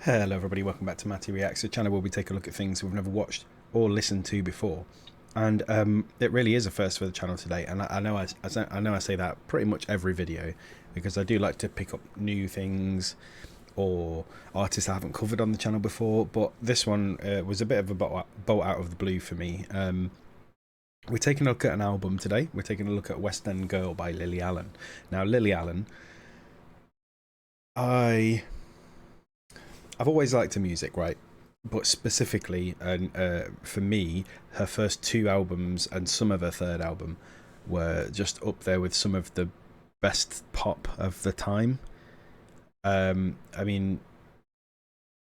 Hello everybody, welcome back to Matty Reacts, the channel where we take a look at things we've never watched or listened to before. And it really is a first for the channel today, and I know I say that pretty much every video, because I do like to pick up new things or artists I haven't covered on the channel before, but this one was a bit of a bolt out of the blue for me. We're taking a look at an album today. We're taking a look at West End Girl by Lily Allen. Now, Lily Allen, I've always liked her music, right? But specifically, for me, her first two albums and some of her third album were just up there with some of the best pop of the time. I mean,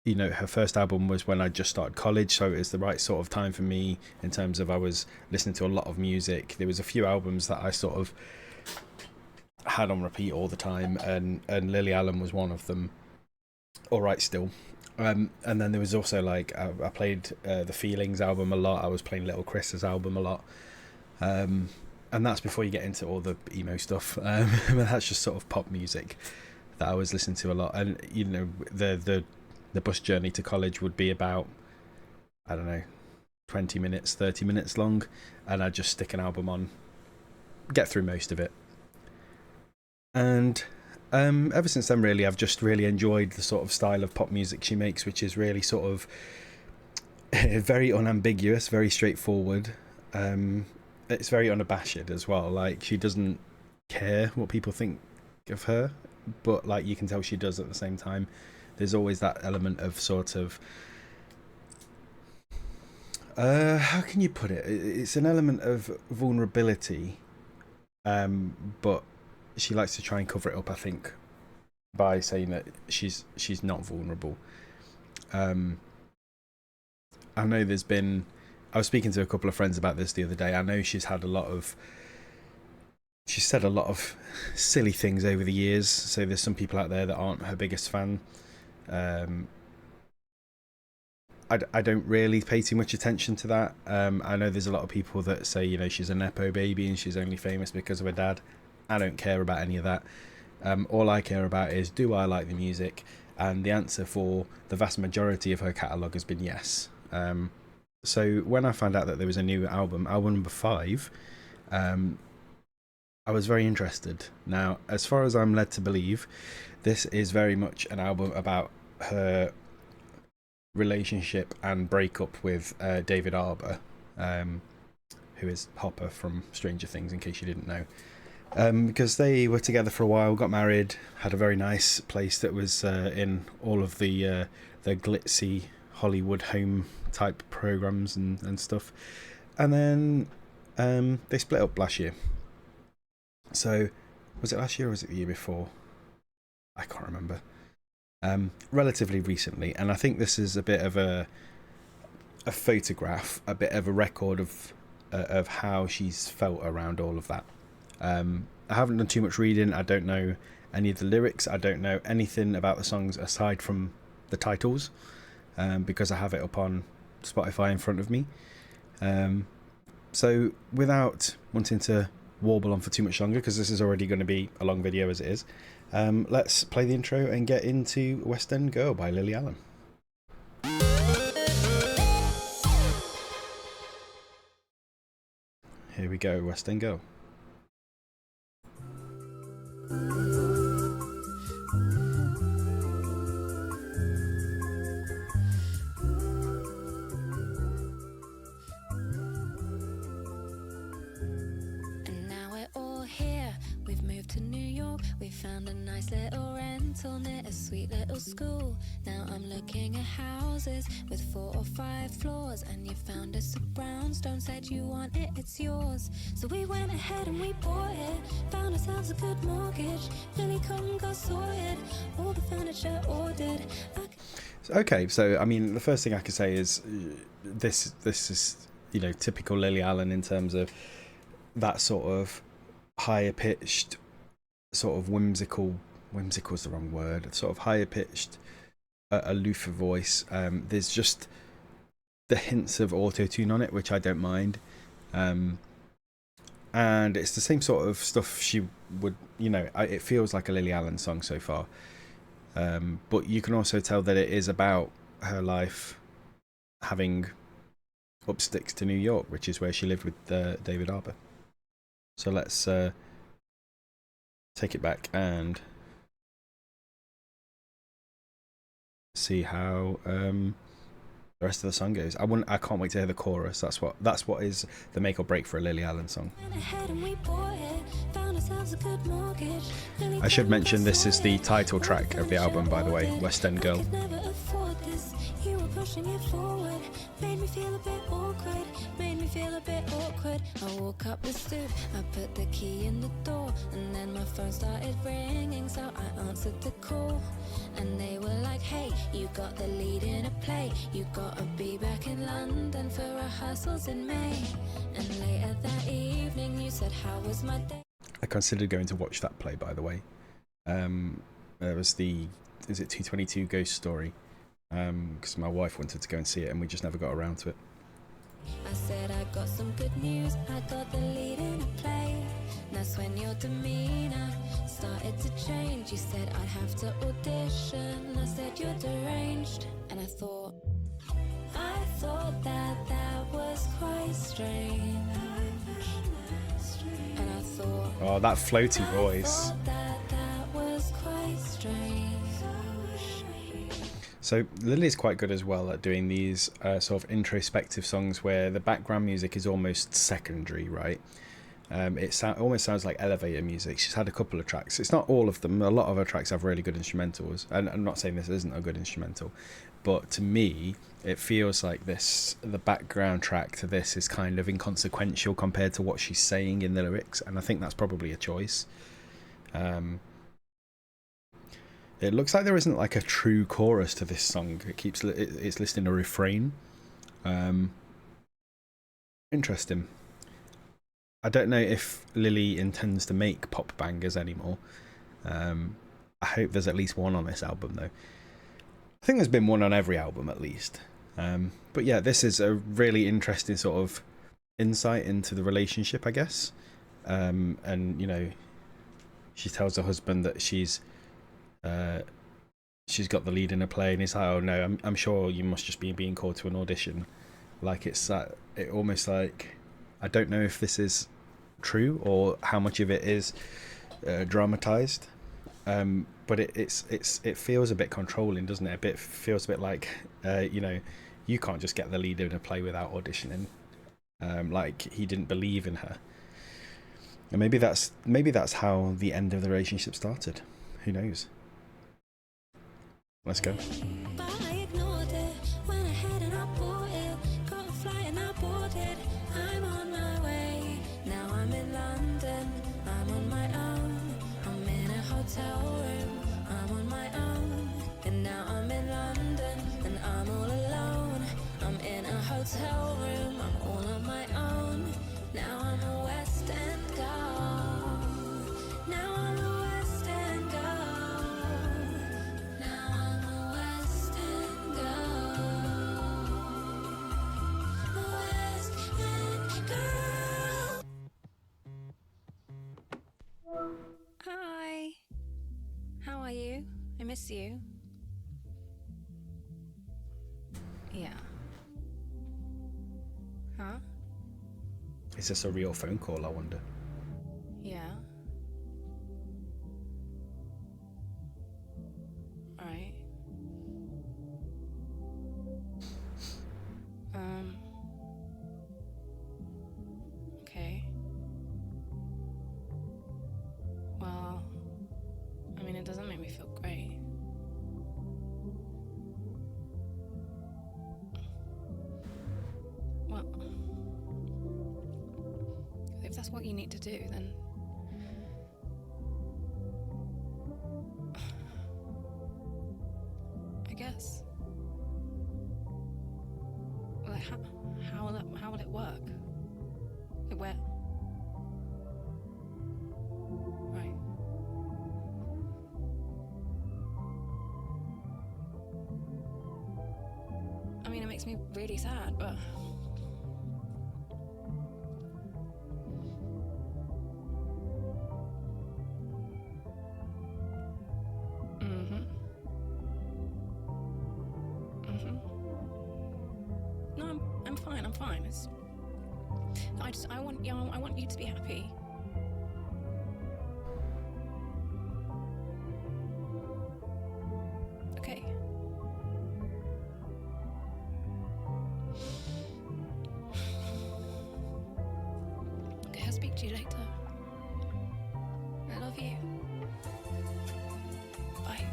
you know, her first album was when I just started college, so it was the right sort of time for me in terms of I was listening to a lot of music. There was a few albums that I sort of had on repeat all the time, and Lily Allen was one of them. All right, still. And then there was also like I played the Feelings album a lot. I was playing Little Chris's album a lot, and that's before you get into all the emo stuff. But that's just sort of pop music that I was listening to a lot. And you know, the bus journey to college would be about, I don't know, 20 minutes, 30 minutes long, and I'd just stick an album on, get through most of it, and ever since then, really, I've just really enjoyed the sort of style of pop music she makes, which is really sort of very unambiguous, very straightforward. It's very unabashed as well. Like, she doesn't care what people think of her, but like you can tell she does at the same time. There's always that element of sort of how can you put it? It's an element of vulnerability, but she likes to try and cover it up, I think, by saying that she's not vulnerable. I know there's been, I was speaking to a couple of friends about this the other day. I know she's said a lot of silly things over the years, so there's some people out there that aren't her biggest fan. I don't really pay too much attention to that. I know there's a lot of people that say, you know, she's a nepo baby and she's only famous because of her dad. I don't care about any of that. All I care about is, do I like the music? And the answer for the vast majority of her catalogue has been yes. So when I found out that there was a new album number 5, I was very interested. Now, as far as I'm led to believe, this is very much an album about her relationship and breakup with David Arbor, who is Hopper from Stranger Things, in case you didn't know. Because they were together for a while, got married, had a very nice place that was in all of the glitzy Hollywood home type programs and stuff, and then they split up last year. So was it last year or was it the year before? I can't remember. Relatively recently, and I think this is a bit of a photograph, a bit of a record of how she's felt around all of that. I haven't done too much reading. I don't know any of the lyrics. I don't know anything about the songs aside from the titles, because I have it up on Spotify in front of me. So without wanting to warble on for too much longer, because this is already going to be a long video as it is, let's play the intro and get into West End Girl by Lily Allen. Here we go, West End Girl. We found a nice little rental near a sweet little school. Now I'm looking at houses with 4 or 5 floors, and you found us a brownstone, said you want it, it's yours. So we went ahead and we bought it, found ourselves a good mortgage, Lily Cotton got sorted, all the furniture ordered. Okay, so I mean, the first thing I could say is this is, you know, typical Lily Allen in terms of that sort of higher pitched, sort of whimsical is the wrong word, sort of higher pitched, aloof voice. There's just the hints of auto-tune on it, which I don't mind, and it's the same sort of stuff she would, you know, it feels like a Lily Allen song so far. But you can also tell that it is about her life having up sticks to New York, which is where she lived with David Arbor. So let's take it back and see how the rest of the song goes. I can't wait to hear the chorus. That's what is the make or break for a Lily Allen song. I should mention this is the title track of the album, by the way, West End Girl. Made me feel a bit awkward. I woke up the stoop, I put the key in the door, and then my phone started ringing, so I answered the call. And they were like, hey, you got the lead in a play, you gotta be back in London for rehearsals in May. And later that evening you said, how was my day? I considered going to watch that play, by the way. There was is it 222 Ghost Story? Because my wife wanted to go and see it and we just never got around to it. I said I got some good news, I got the lead in a play. That's when your demeanor started to change. You said I'd have to audition, I said you're deranged. And I thought that was quite strange. And I thought, oh, that floaty voice. That was quite strange. So Lily's quite good as well at doing these sort of introspective songs where the background music is almost secondary, right? It almost sounds like elevator music. She's had a couple of tracks. It's not all of them. A lot of her tracks have really good instrumentals. And I'm not saying this isn't a good instrumental, but to me, it feels like the background track to this is kind of inconsequential compared to what she's saying in the lyrics. And I think that's probably a choice. It looks like there isn't like a true chorus to this song. It's listing a refrain. Interesting. I don't know if Lily intends to make pop bangers anymore. I hope there's at least one on this album, though. I think there's been one on every album, at least. But yeah, this is a really interesting sort of insight into the relationship, I guess. And, you know, she tells her husband that she's got the lead in a play, and he's like, oh no, I'm sure you must just be being called to an audition. Like it almost like, I don't know if this is true or how much of it is dramatized, but it feels a bit controlling, doesn't it? It feels a bit like you know, you can't just get the lead in a play without auditioning. Like he didn't believe in her, and maybe that's how the end of the relationship started. Who knows? Let's go. Hotel room, I'm all on my own. Now I'm a West End girl. Now I'm a West End girl. Now I'm a West End girl. West End girl. Hi. How are you? I miss you. Yeah. Huh? Is this a real phone call, I wonder? Yeah. Alright. Okay. Well, I mean, it doesn't make me feel great. Well, if that's what you need to do, then I guess. Well, how will it work? Where? Right. I mean, it makes me really sad, but I'm fine. I want you to be happy. Okay. Okay, I'll speak to you later. I love you. Bye.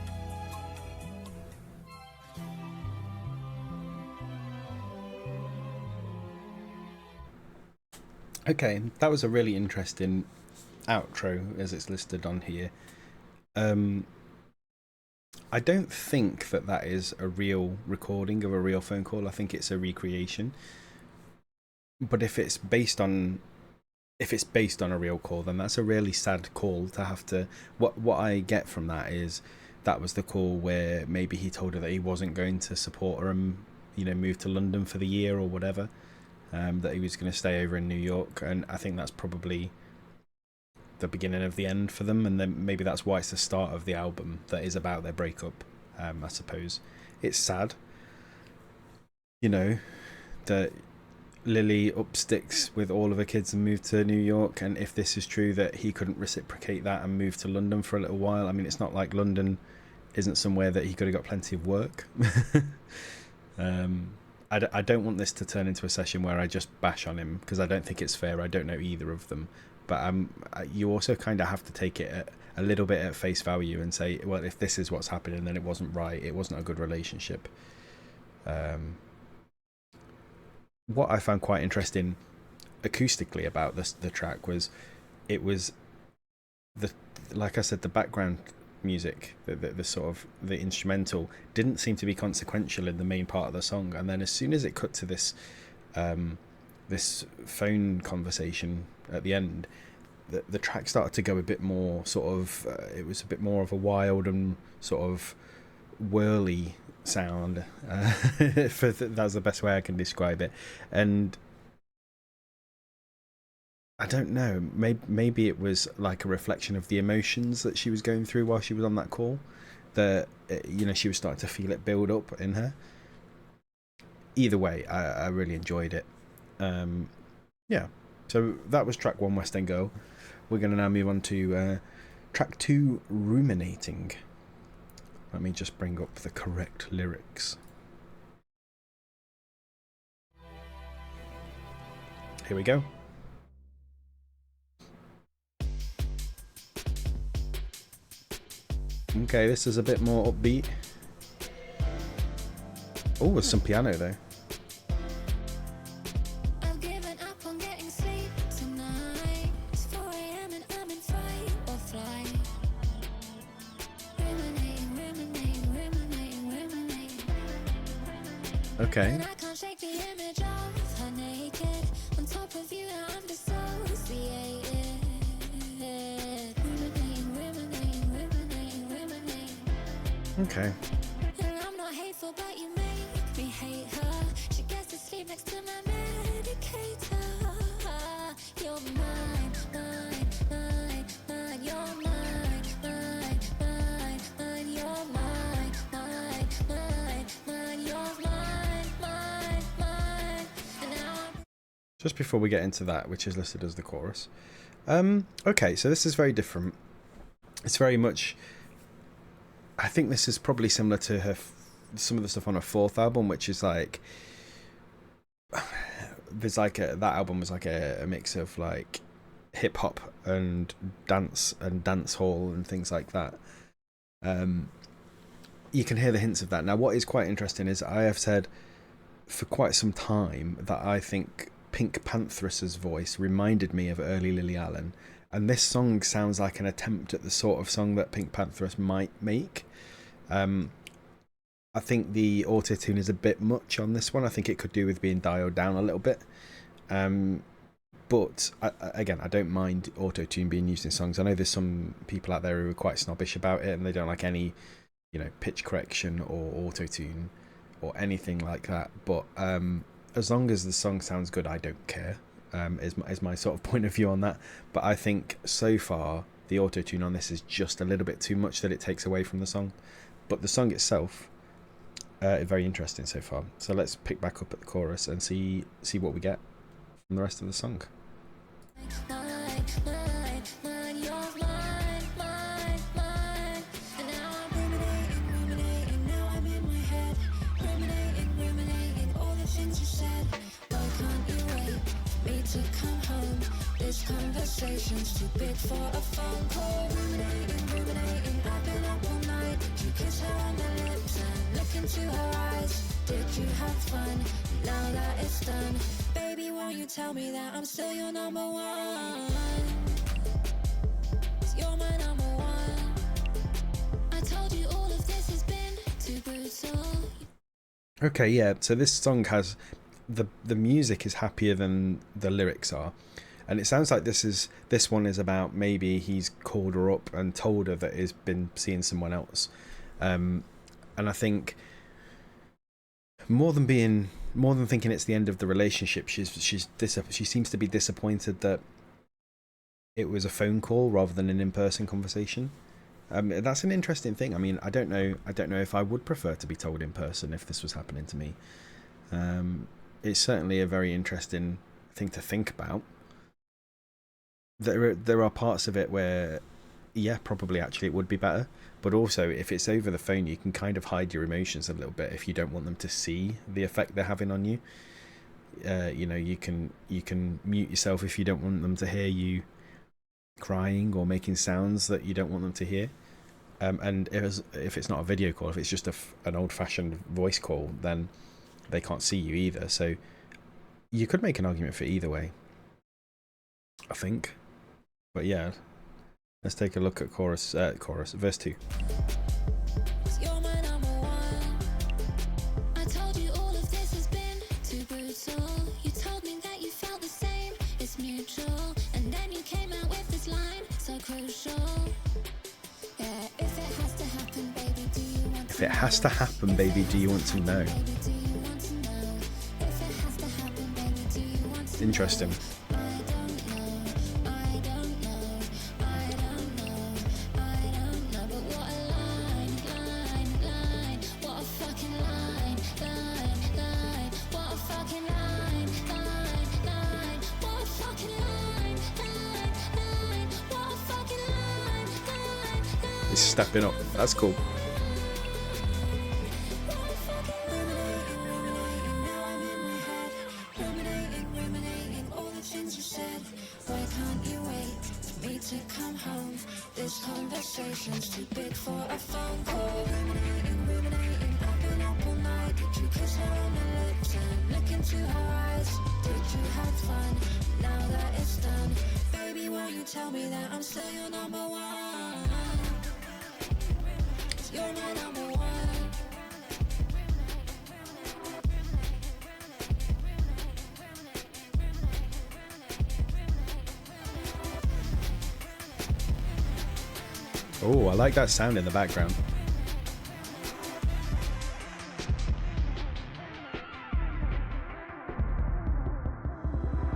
Okay, that was a really interesting outro as it's listed on here. I don't think that is a real recording of a real phone call. I think it's a recreation. But if it's based on a real call, then that's a really sad call to have to. What I get from that is that was the call where maybe he told her that he wasn't going to support her and move to London for the year or whatever. That he was going to stay over in New York, and I think that's probably the beginning of the end for them, and then maybe that's why it's the start of the album that is about their breakup. I suppose it's sad, that Lily up sticks with all of her kids and moved to New York, and if this is true that he couldn't reciprocate that and move to London for a little while. I mean, it's not like London isn't somewhere that he could have got plenty of work. I don't want this to turn into a session where I just bash on him, because I don't think it's fair. I don't know either of them, but you also kind of have to take it a little bit at face value and say, well, if this is what's happening, then it wasn't right. It wasn't a good relationship. What I found quite interesting acoustically about the track was like I said, the background music, the sort of the instrumental didn't seem to be consequential in the main part of the song, and then as soon as it cut to this phone conversation at the end, the track started to go a bit more sort of it was a bit more of a wild and sort of whirly sound. That's the best way I can describe it. And I don't know, maybe it was like a reflection of the emotions that she was going through while she was on that call, that she was starting to feel it build up in her. Either way, I really enjoyed it. Yeah, so that was track 1, West End Girl. We're going to now move on to track 2, Ruminating. Let me just bring up the correct lyrics. Here we go. Okay, this is a bit more upbeat. Oh, there's some piano though. I've given up on getting sleep tonight. It's 4 a.m. and I'm in fight or flight. Ruminating. Okay. And I can't shake the image of her naked on top of you. I'm dissociated. Ruminating. Okay. And I'm not hateful, but you make me hate her. She gets to sleep next to my medicator. You're mine, mine. You're mine, mine. You're mine, mine. You're mine. And now Just before we get into that, which is listed as the chorus. Okay, so this is very different. It's very much... I think this is probably similar to some of the stuff on her 4th album, which is like... There's like that album was like a mix of like hip hop and dance and dance hall and things like that. You can hear the hints of that. Now, what is quite interesting is I have said for quite some time that I think Pink Pantheress's voice reminded me of early Lily Allen, and this song sounds like an attempt at the sort of song that Pink Pantheress might make. I think the auto-tune is a bit much on this one. I think it could do with being dialed down a little bit. But again, I don't mind auto-tune being used in songs. I know there's some people out there who are quite snobbish about it and they don't like any, pitch correction or auto-tune or anything like that. But as long as the song sounds good, I don't care. Is my sort of point of view on that. But I think so far the auto-tune on this is just a little bit too much that it takes away from the song. But the song itself, Very interesting so far. So let's pick back up at the chorus and see what we get from the rest of the song. Conversations too big for a phone call. Ruminating, I've been up all night. Did you kiss her on the lips and look into her eyes? Did you have fun? Now that it's done, baby, won't you tell me that I'm still your number one? 'Cause you're my number one. I told you all of this has been too brutal. Okay, yeah. So this song has the music is happier than the lyrics are. And it sounds like this one is about maybe he's called her up and told her that he's been seeing someone else, and I think more than thinking it's the end of the relationship, she seems to be disappointed that it was a phone call rather than an in-person conversation. That's an interesting thing. I mean, I don't know if I would prefer to be told in person if this was happening to me. It's certainly a very interesting thing to think about. There are parts of it where, yeah, probably actually it would be better. But also, if it's over the phone, you can kind of hide your emotions a little bit if you don't want them to see the effect they're having on you. You can mute yourself if you don't want them to hear you crying or making sounds that you don't want them to hear. And if it's not a video call, if it's just an old-fashioned voice call, then they can't see you either. So you could make an argument for either way, I think. But yeah, let's take a look at verse 2. You're my number one. I told you all of this has been too brutal. You told me that you felt the same, it's mutual. And then you came out with this line, so crucial. Yeah, if it has to happen, baby, do you want to know? If it has to happen, baby, do you want to know? Baby, do you want to know? If it has to happen, baby, do you want to know? Interesting. He's stepping up. That's cool. Tell me that I'm still your number one. You're my number one. Oh, I like that sound in the background.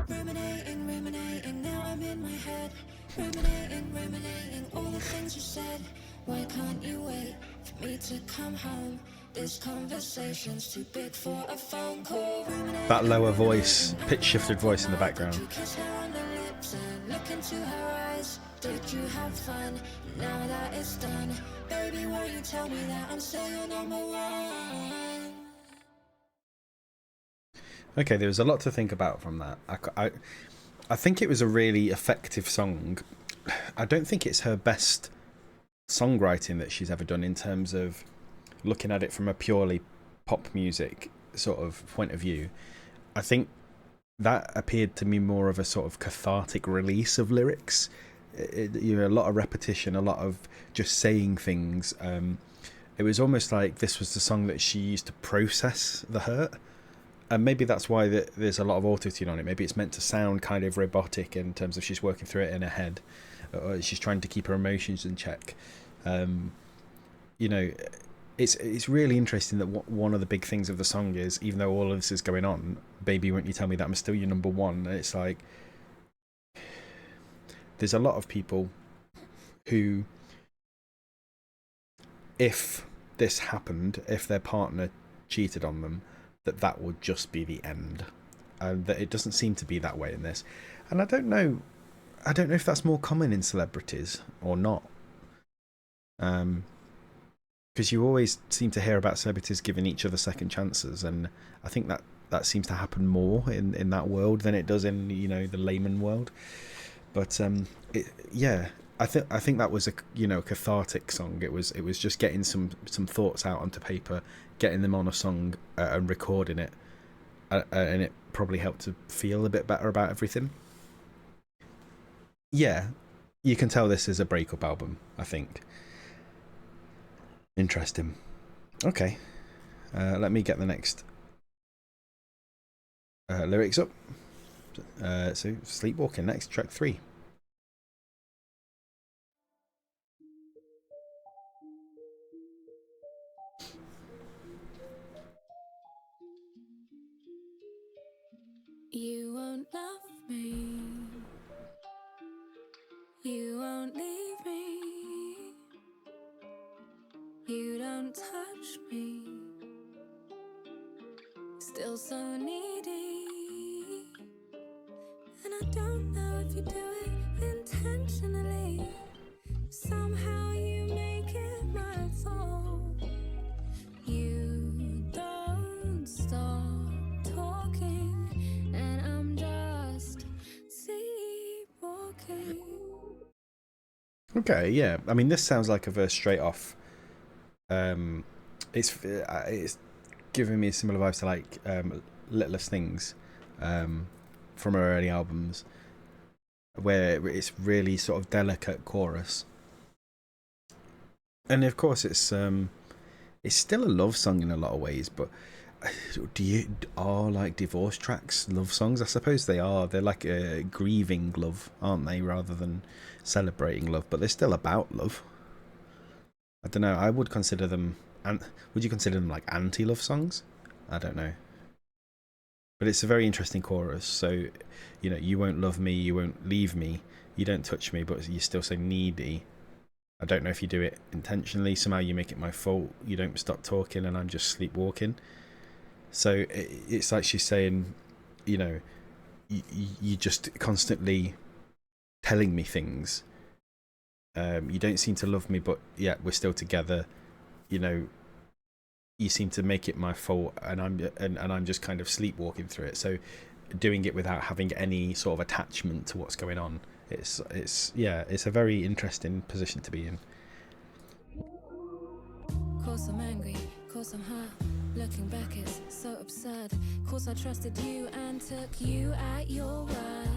Ruminating, now I'm in my head. Ruminating, all the things you said. Why can't you wait for me to come home? This conversation's too big for a phone call. That lower voice, pitch shifted voice in the background. Did you kiss her on the lips and look into her eyes? Did you have fun? Now that it's done, baby, won't you tell me that I'm still your number one? Okay, there was a lot to think about from that. I think it was a really effective song. I don't think it's her best songwriting that she's ever done in terms of looking at it from a purely pop music sort of point of view. I think that appeared to me more of a sort of cathartic release of lyrics. A lot of repetition, a lot of just saying things. It was almost like this was the song that she used to process the hurt. And maybe that's why there's a lot of autotune on it. Maybe it's meant to sound kind of robotic in terms of she's working through it in her head. Or she's trying to keep her emotions in check. It's really interesting that one of the big things of the song is, even though all of this is going on, baby, won't you tell me that I'm still your number one? And it's like, there's a lot of people who, if this happened, if their partner cheated on them, that would just be the end, and that it doesn't seem to be that way in this. And I don't know if that's more common in celebrities or not, because you always seem to hear about celebrities giving each other second chances, and I think that seems to happen more in that world than it does in the layman world. But I think that was a cathartic song. It was just getting some thoughts out onto paper, getting them on a song, and recording it, and it probably helped to feel a bit better about everything. Yeah, you can tell this is a breakup album, I think. Interesting. Okay, let me get the next lyrics up. So Sleepwalking next, track 3. You won't love me, you won't leave me, you don't touch me, still so needy. And I don't know if you do it intentionally, somehow you make it my fault. You don't stop talking, and I'm just sleepwalking. Okay, yeah. I mean, this sounds like a verse straight off. It's giving me similar vibes to like Littlest Things from her early albums, where it's really sort of delicate chorus. And of course, it's still a love song in a lot of ways, but are like divorce tracks love songs? I suppose they are. They're like a grieving love, aren't they, rather than celebrating love, but they're still about love. I don't know. I would consider them, and would you consider them like anti-love songs? I don't know. But it's a very interesting chorus. So, you won't love me, you won't leave me, you don't touch me, but you're still so needy. I don't know if you do it intentionally. Somehow you make it my fault. You don't stop talking, and I'm just sleepwalking. So it's like she's saying, you just constantly telling me things. You don't seem to love me, but yeah, we're still together. You seem to make it my fault, and I'm just kind of sleepwalking through it. So doing it without having any sort of attachment to what's going on. It's a very interesting position to be in. Course I'm angry, course I'm hurt. Looking back it's so absurd. Course I trusted you and took you at your word.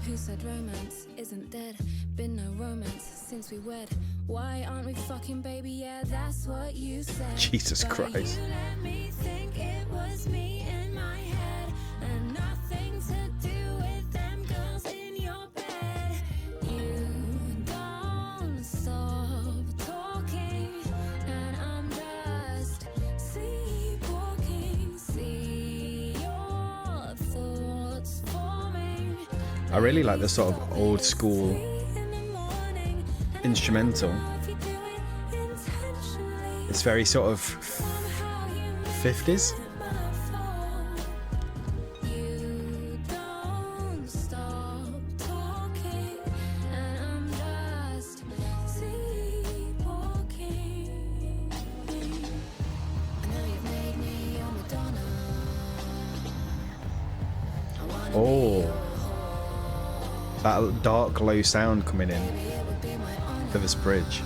Who said romance isn't dead? Been no romance since we wed. Why aren't we fucking, baby? Yeah, that's what you said. Jesus Christ. You let me think it was me in my head, and nothing to do with them girls in your bed. You don't stop talking, and I'm just sleepwalking. See your thoughts forming. I really like the sort of old school instrumental. It's very sort of 50s. Oh, that dark low sound coming in for this bridge.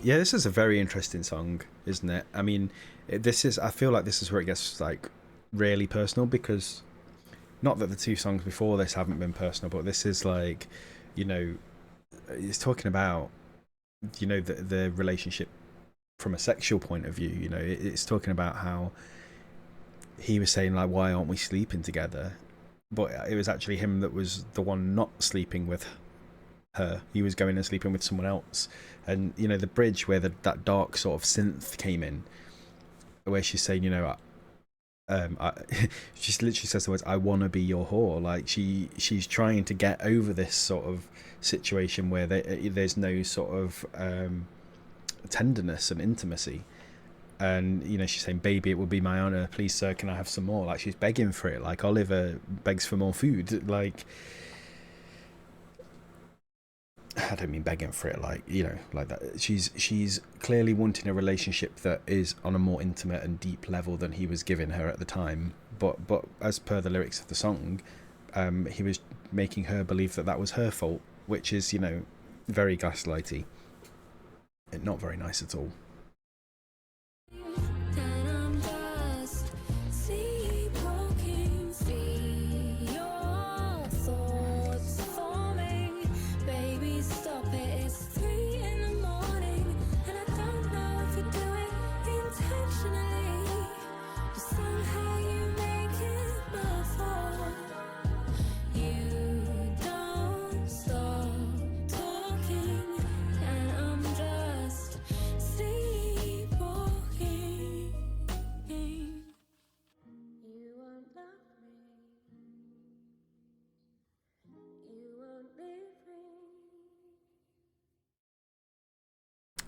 Yeah, this is a very interesting song, isn't it? I mean, I feel like this is where it gets like really personal, because not that the two songs before this haven't been personal, but this is like, it's talking about, the relationship from a sexual point of view. It's talking about how he was saying like, why aren't we sleeping together? But it was actually him that was the one not sleeping with her. He was going and sleeping with someone else. And you know, the bridge where that dark sort of synth came in, where she's saying, you know, she literally says the words, "I want to be your whore." Like she's trying to get over this sort of situation where there's no sort of tenderness and intimacy. And you know, she's saying, "Baby, it would be my honor. Please, sir, can I have some more?" Like she's begging for it, like Oliver begs for more food. Like, I don't mean begging for it, like, you know, like that. She's clearly wanting a relationship that is on a more intimate and deep level than he was giving her at the time. But as per the lyrics of the song, he was making her believe that was her fault, which is, you know, very gaslighty and not very nice at all.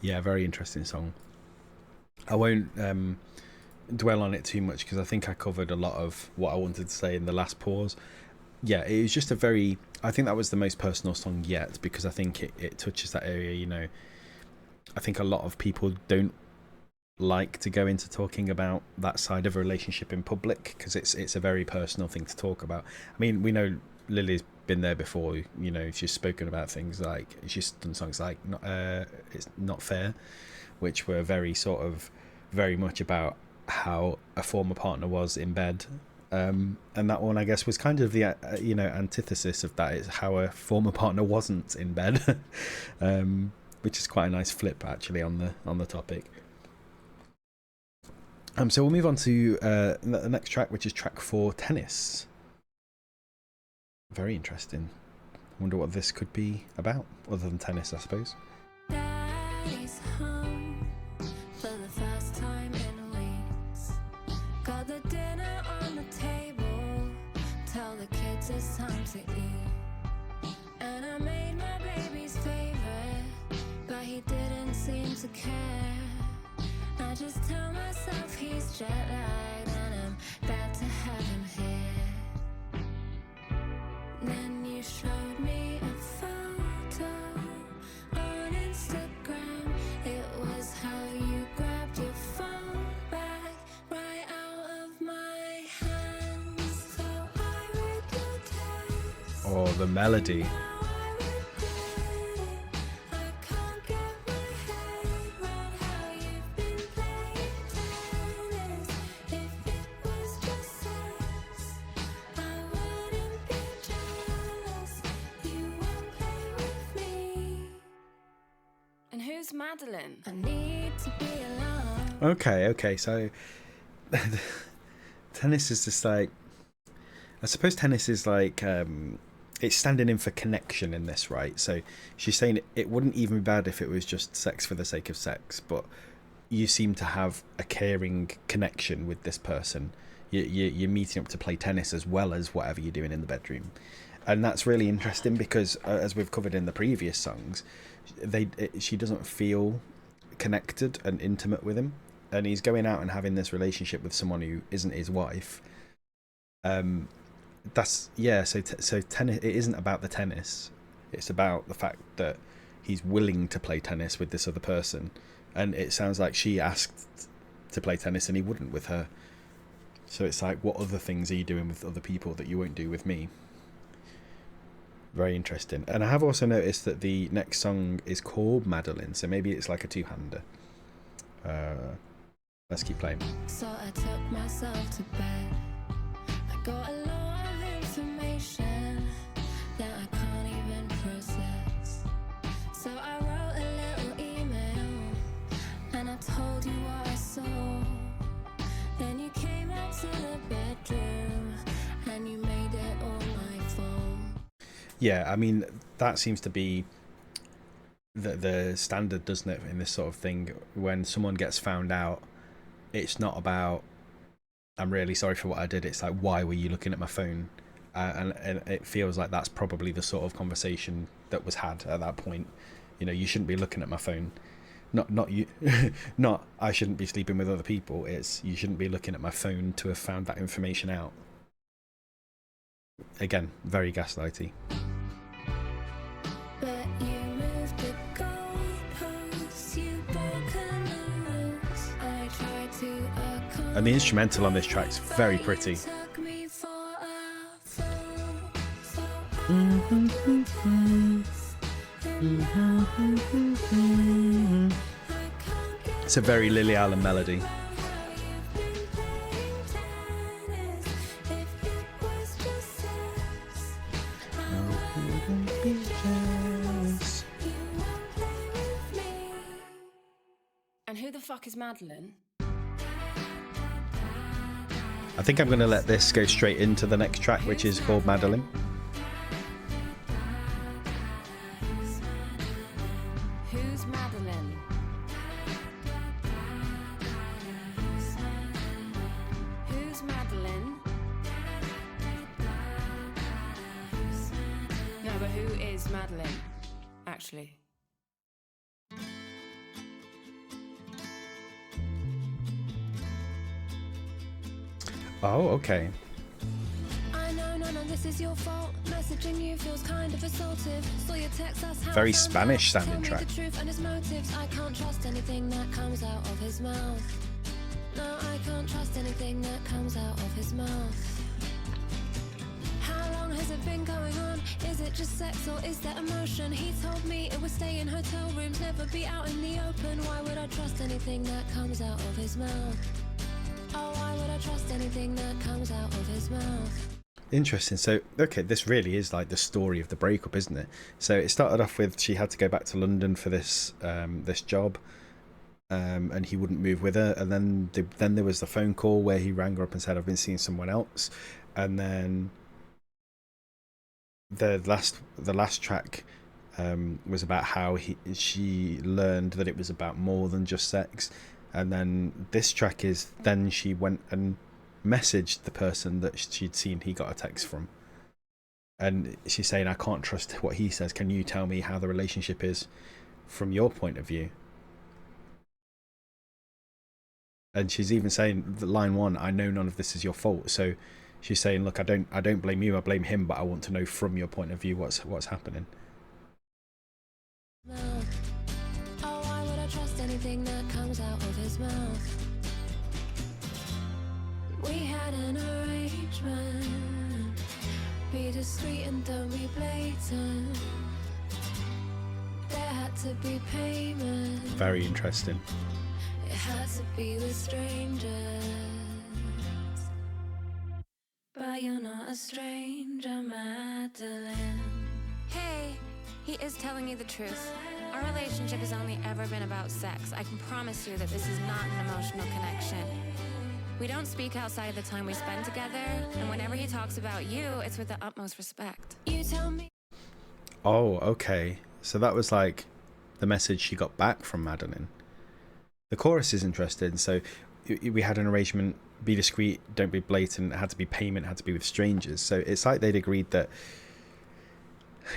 Yeah, very interesting song. I won't dwell on it too much because I think I covered a lot of what I wanted to say in the last pause. Yeah, it was just I think that was the most personal song yet, because I think it touches that area, you know. I think a lot of people don't like to go into talking about that side of a relationship in public because it's a very personal thing to talk about. I mean, we know Lily's been there before, you know. She's spoken about things like, she's done songs like It's Not Fair, which were very much about how a former partner was in bed, and that one, I guess, was kind of the you know, antithesis of that. Is how a former partner wasn't in bed, which is quite a nice flip actually on the topic. So we'll move on to the next track, which is track 4, Tennis. Very interesting. I wonder what this could be about, other than tennis, I suppose. Daddy's home for the first time in weeks. Got the dinner on the table. Tell the kids it's time to eat. And I made my baby's favorite, but he didn't seem to care. I just tell myself he's jet lagged and I'm bad to have him here. Then you showed me a photo on Instagram. It was how you grabbed your phone back right out of my hands. So I read your text. Oh, the melody. Madeline, I need to be alone. Okay, so tennis is just like, I suppose tennis is like, it's standing in for connection in this, right? So she's saying it wouldn't even be bad if it was just sex for the sake of sex, but you seem to have a caring connection with this person. You're meeting up to play tennis as well as whatever you're doing in the bedroom. And that's really interesting because, as we've covered in the previous songs, she doesn't feel connected and intimate with him, and he's going out and having this relationship with someone who isn't his wife. That's so tennis, it isn't about the tennis, it's about the fact that he's willing to play tennis with this other person, and it sounds like she asked to play tennis and he wouldn't with her. So it's like, what other things are you doing with other people that you won't do with me? Very interesting. And I have also noticed that the next song is called Madeline, so maybe it's like a two-hander. Let's keep playing. So I took myself to bed. I got a lot of information that I can't even process. So I wrote a little email and I told you what I saw. Then you came out to the bedroom and you made it all my fault. Yeah, I mean, that seems to be the standard, doesn't it, in this sort of thing? When someone gets found out, it's not about, I'm really sorry for what I did. It's like, why were you looking at my phone? And it feels like that's probably the sort of conversation that was had at that point. You know, you shouldn't be looking at my phone. Not you, not I shouldn't be sleeping with other people. It's you shouldn't be looking at my phone to have found that information out. Again, very gaslighty. But you moved the goalposts, you broken the rules. I tried to And the instrumental on this track's very pretty. took me for a fool. So It's a very Lily Allen melody. And who the fuck is Madeline? I think I'm going to let this go straight into the next track, which is called Madeline. Who's Madeline? Who's Madeline? No, but who is Madeline? Actually. Oh, okay. I know none of this is your fault. Messaging you feels kind of assaultive. Saw your text, that's how Very I found Spanish out. sounding Tell track. me the truth and his motives. I can't trust anything that comes out of his mouth. No, I can't trust anything that comes out of his mouth. How long has it been going on? Is it just sex or is there emotion? He told me it would stay in hotel rooms, never be out in the open. Why would I trust anything that comes out of his mouth? Oh, why would I trust anything that comes out of his mouth? Interesting. So, okay, this really is like the story of the breakup, isn't it? So it started off with she had to go back to London for this this job, and he wouldn't move with her. And then there was the phone call where he rang her up and said, "I've been seeing someone else." And then the last track was about how she learned that it was about more than just sex. And then this track is then she went and messaged the person that she'd seen he got a text from. And she's saying, I can't trust what he says. Can you tell me how the relationship is from your point of view? And she's even saying, line one, I know none of this is your fault. So she's saying, look, I don't blame you, I blame him, but I want to know from your point of view what's happening. Mouth. Oh, why would I trust anything that comes out of his mouth? We had an arrangement. Be discreet and don't be blatant. There had to be payment. Very interesting. It had to be with strangers. But you're not a stranger, Madeline. Hey, he is telling you the truth. Our relationship has only ever been about sex. I can promise you that this is not an emotional connection. We don't speak outside of the time we spend together, and whenever he talks about you, it's with the utmost respect. You tell me. Oh, okay. So that was like the message she got back from Madeline. The chorus is interesting. So we had an arrangement, be discreet, don't be blatant, it had to be payment, it had to be with strangers. So it's like they'd agreed that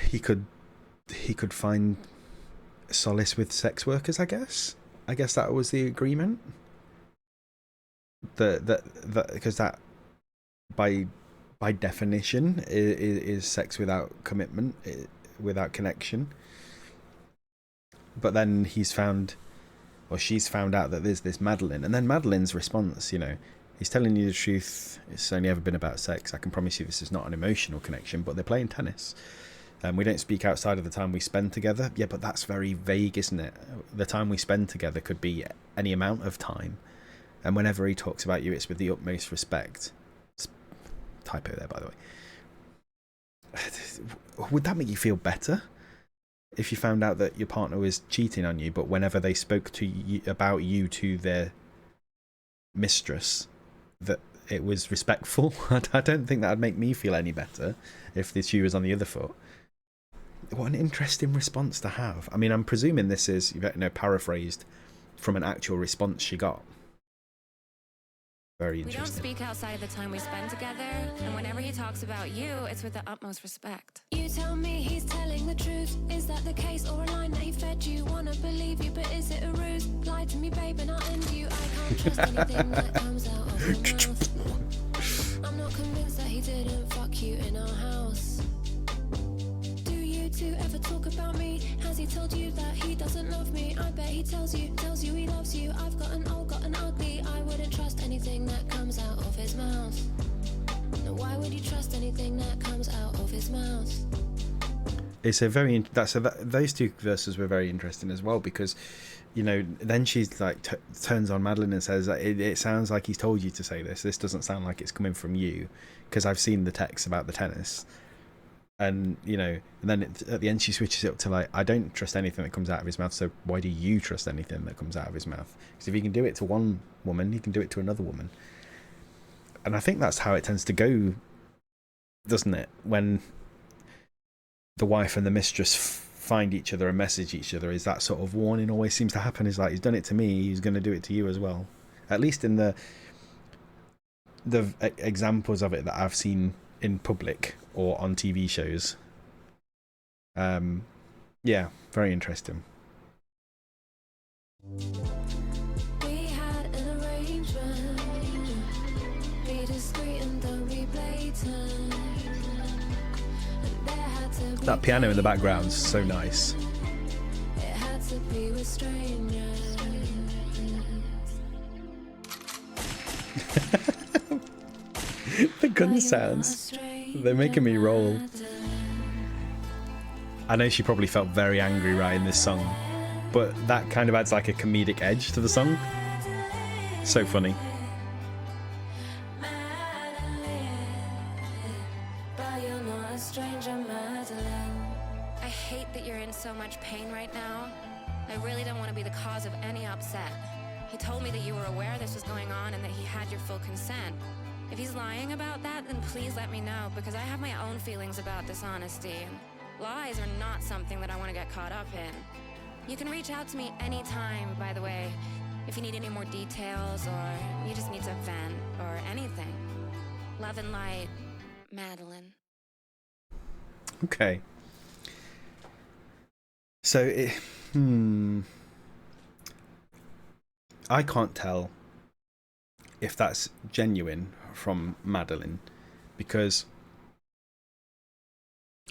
he could find solace with sex workers, I guess. I guess that was the agreement. That because that by definition is sex without commitment, without connection. But then she's found out that there's this Madeline, and then Madeline's response, he's telling you the truth, it's only ever been about sex, I can promise you this is not an emotional connection, but they're playing tennis. We don't speak outside of the time we spend together. Yeah, but that's very vague, isn't it? The time we spend together could be any amount of time. And whenever he talks about you, it's with the utmost respect. Typo there, by the way. Would that make you feel better? If you found out that your partner was cheating on you, but whenever they spoke to you about you to their mistress, that it was respectful? I don't think that would make me feel any better if the shoe was on the other foot. what an interesting response to have. I mean, I'm presuming this is, you know, paraphrased from an actual response she got. Very We don't interesting. speak outside of the time we spend together, and whenever he talks about you, it's with the utmost respect. You tell me he's telling the truth. Is that the case, or a line that he fed you? Wanna believe you, but is it a ruse? Lie to me, babe, and I'll end you. I can't trust anything that comes out of your mouth. I'm not convinced that he didn't fuck you in our house. Do you two ever talk about me? Has he told you that he doesn't love me? I bet he tells you he loves you. I've got an old, got an ugly. I wouldn't trust anything that comes out of his mouth. Now why would you trust anything that comes out of his mouth? It's a very those two verses were very interesting as well, because, you know, then she's like turns on Madeline and says, it sounds like he's told you to say this doesn't sound like it's coming from you, because I've seen the text about the tennis. And, you know, and then at the end she switches it up to like, I don't trust anything that comes out of his mouth, so why do you trust anything that comes out of his mouth? Because if he can do it to one woman, he can do it to another woman. And I think that's how it tends to go, doesn't it? When the wife and the mistress find each other and message each other, is that sort of warning always seems to happen. Is like, he's done it to me, he's going to do it to you as well. At least in the examples of it that I've seen in public or on TV shows. Yeah, very interesting. We had an arrangement. Be discreet and don't be blatant. And there had to be That piano in the background's so nice. It had to be with strangers. The gun sounds, they're making me roll. I know she probably felt very angry writing this song, but that kind of adds like a comedic edge to the song. So funny. But you're not a stranger, Madeline. I hate that you're in so much pain right now. I really don't want to be the cause of any upset. He told me that you were aware this was going on and that he had your full consent. If he's lying about that, then please let me know, because I have my own feelings about dishonesty. And lies are not something that I want to get caught up in. You can reach out to me anytime, by the way, if you need any more details or you just need to vent or anything. Love and light, Madeline. Okay. So, I can't tell if that's genuine from Madeline, because,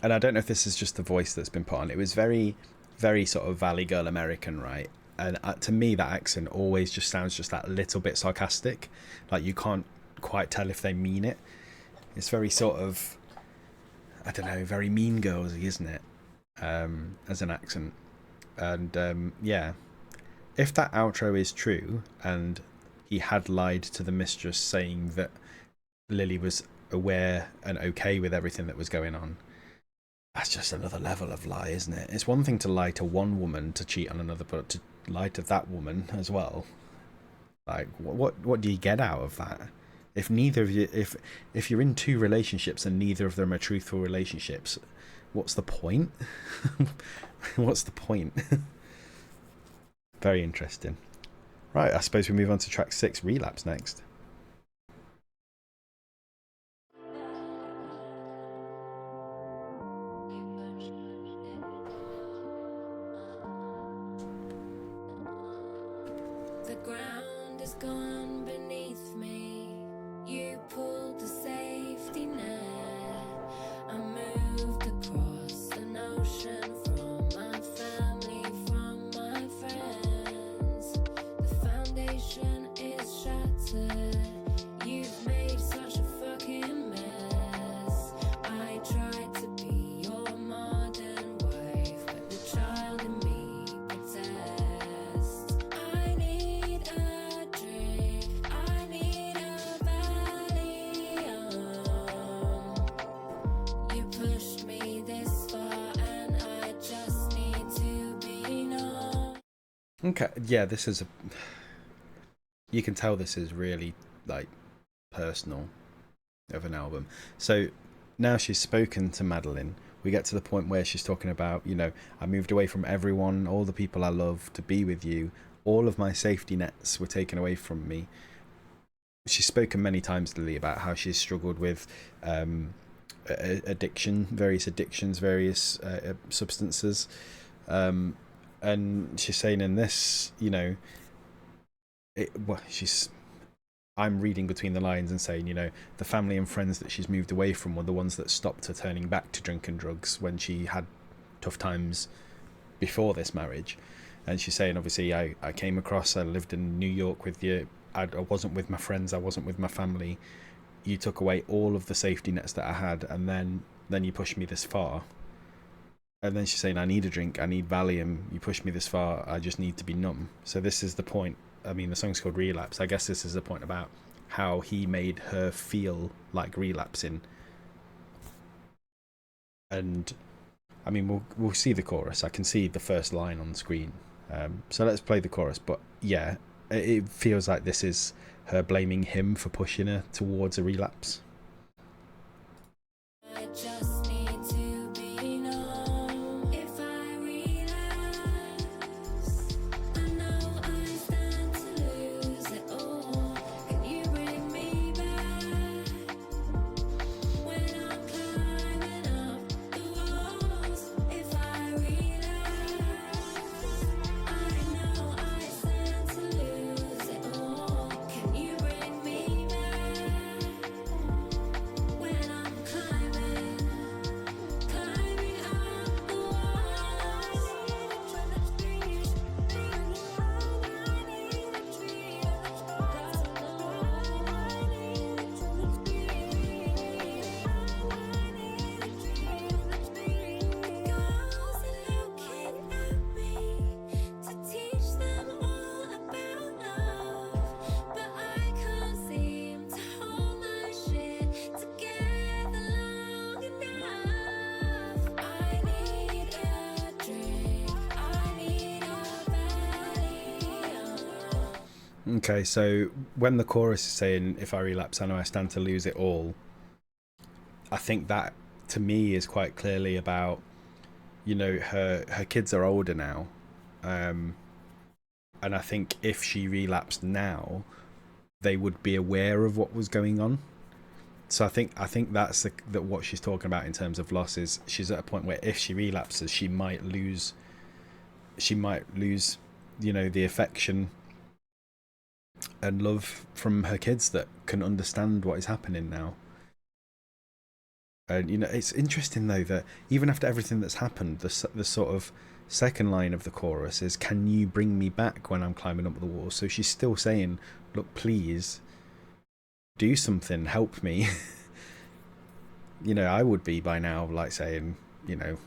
and I don't know if this is just the voice that's been put on, it was very, very sort of Valley Girl American, right? And to me, that accent always just sounds just that little bit sarcastic, like you can't quite tell if they mean it. It's very sort of, I don't know, very Mean Girlsy, isn't it? As an accent. And yeah, if that outro is true and he had lied to the mistress saying that Lily was aware and okay with everything that was going on, that's just another level of lie, isn't it? It's one thing to lie to one woman to cheat on another, but to lie to that woman as well. Like, what do you get out of that? If neither of you, if you're in two relationships and neither of them are truthful relationships, what's the point? What's the point? Very interesting. Right, I suppose we move on to track 6, Relapse, next. The ground is gone beneath me. You pulled the safety net. I moved across an ocean from my family, from my friends. The foundation is shattered. You've made such a fucking mess. I tried to be your modern wife, but the child in me possessed. I need a drink, I need a Valium. You pushed me this far and I just need to be known. Okay, yeah, this is you can tell this is really, like, personal of an album. So now she's spoken to Madeline, we get to the point where she's talking about, you know, I moved away from everyone, all the people I love, to be with you. All of my safety nets were taken away from me. She's spoken many times, Lily, about how she's struggled with addiction, various addictions, various substances. And she's saying in this, you know, I'm reading between the lines and saying, you know, the family and friends that she's moved away from were the ones that stopped her turning back to drink and drugs when she had tough times before this marriage. And she's saying, obviously, I came across, I lived in New York with you, I wasn't with my friends, I wasn't with my family. You took away all of the safety nets that I had, and then you pushed me this far. And then she's saying, I need a drink, I need Valium, you pushed me this far, I just need to be numb. So this is the point. I mean, the song's called Relapse. I guess this is the point about how he made her feel like relapsing. And I mean, we'll see the chorus. I can see the first line on the screen. So let's play the chorus. But yeah, it feels like this is her blaming him for pushing her towards a relapse. I just need to be known. If I relapse, I know I stand to lose it all. Can you bring me back when I'm climbing up the walls? If I relapse, I know I stand to lose it all. Can you bring me back when I'm climbing up the walls? Girls are looking at me to teach them all about love, but I can't seem to hold my shit together long enough. I need a drink, I need a Valium. Okay, so when the chorus is saying, if I relapse, I know I stand to lose it all, I think that, to me, is quite clearly about, you know, her kids are older now. And I think if she relapsed now, they would be aware of what was going on. So I think that's what she's talking about in terms of loss. Is she's at a point where if she relapses, she might lose, you know, the affection and love from her kids that can understand what is happening now. And you know, it's interesting though that even after everything that's happened, the sort of second line of the chorus is, "Can you bring me back when I'm climbing up the wall?" So she's still saying, "Look, please, do something, help me." You know, I would be by now like saying, you know,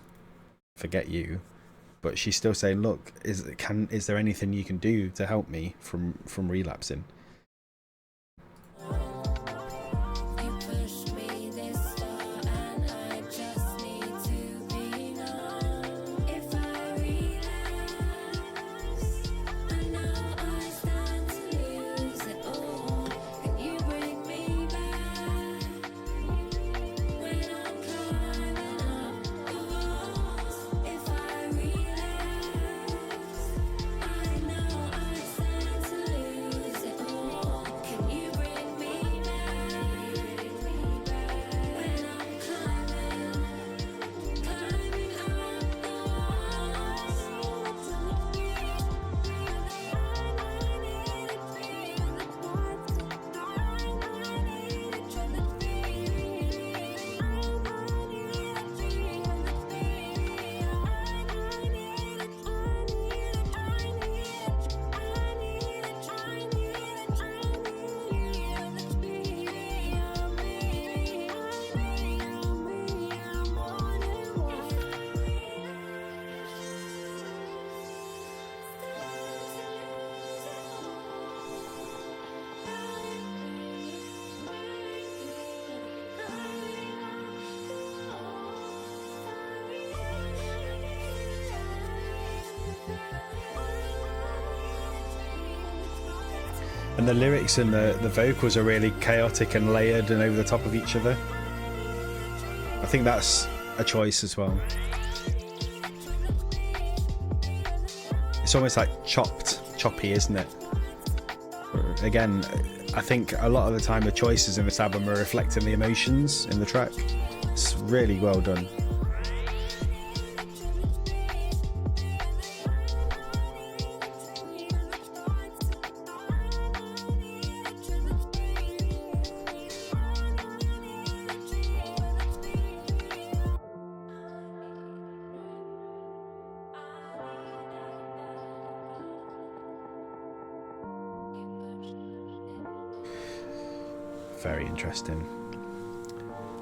forget you. But she's still saying, look, is there anything you can do to help me from relapsing? You pushed me this far, and I just need to be known. If I relapse, I know I stand to lose it all. Can you bring me back when I'm climbing up the walls? If I relapse, I know I stand to lose it all. Can you bring me back when I'm climbing up the And the lyrics and the vocals are really chaotic and layered and over the top of each other. I think that's a choice as well. It's almost like choppy, isn't it? Again, I think a lot of the time the choices in this album are reflecting the emotions in the track. It's really well done. Very interesting.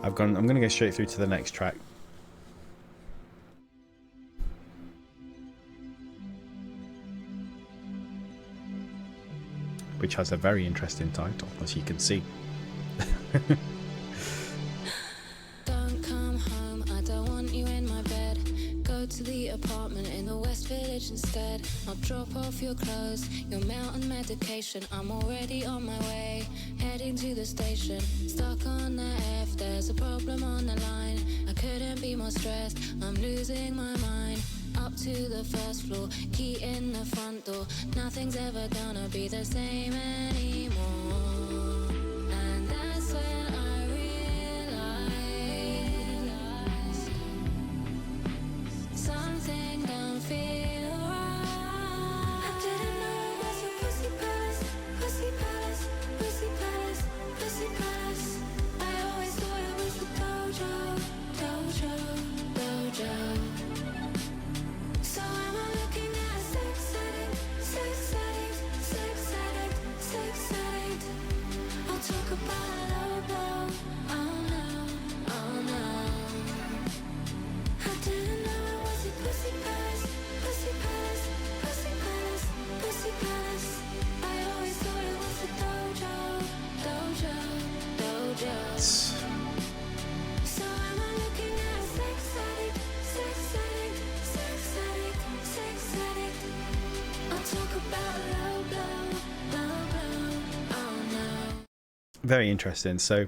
I'm going to go straight through to the next track. Which has a very interesting title, as you can see. Don't come home, I don't want you in my bed. Go to the apartment in the West Village instead. I'll drop off your clothes, your mountain medication. I'm already on my way, heading to the station. Stuck on the F, there's a problem on the line. I couldn't be more stressed, I'm losing my mind. Up to the first floor, key in the front door. Nothing's ever gonna be the same anymore. And that's when I realized something don't feel right. I didn't know it was a pussy palace, pussy palace, pussy palace, pussy palace. I always thought it was the dojo, dojo, dojo. So am I looking at a sex addict, sex addict, sex addict, sex addict? I'll talk about a low blow, oh no, oh no. I didn't know it was a pussy palace, pussy palace, pussy palace, pussy palace. I always thought it was a dojo, dojo, dojo. So am I looking at a sex addict, sex addict, sex addict, sex addict? I'll talk about low blow, oh no. Very interesting. So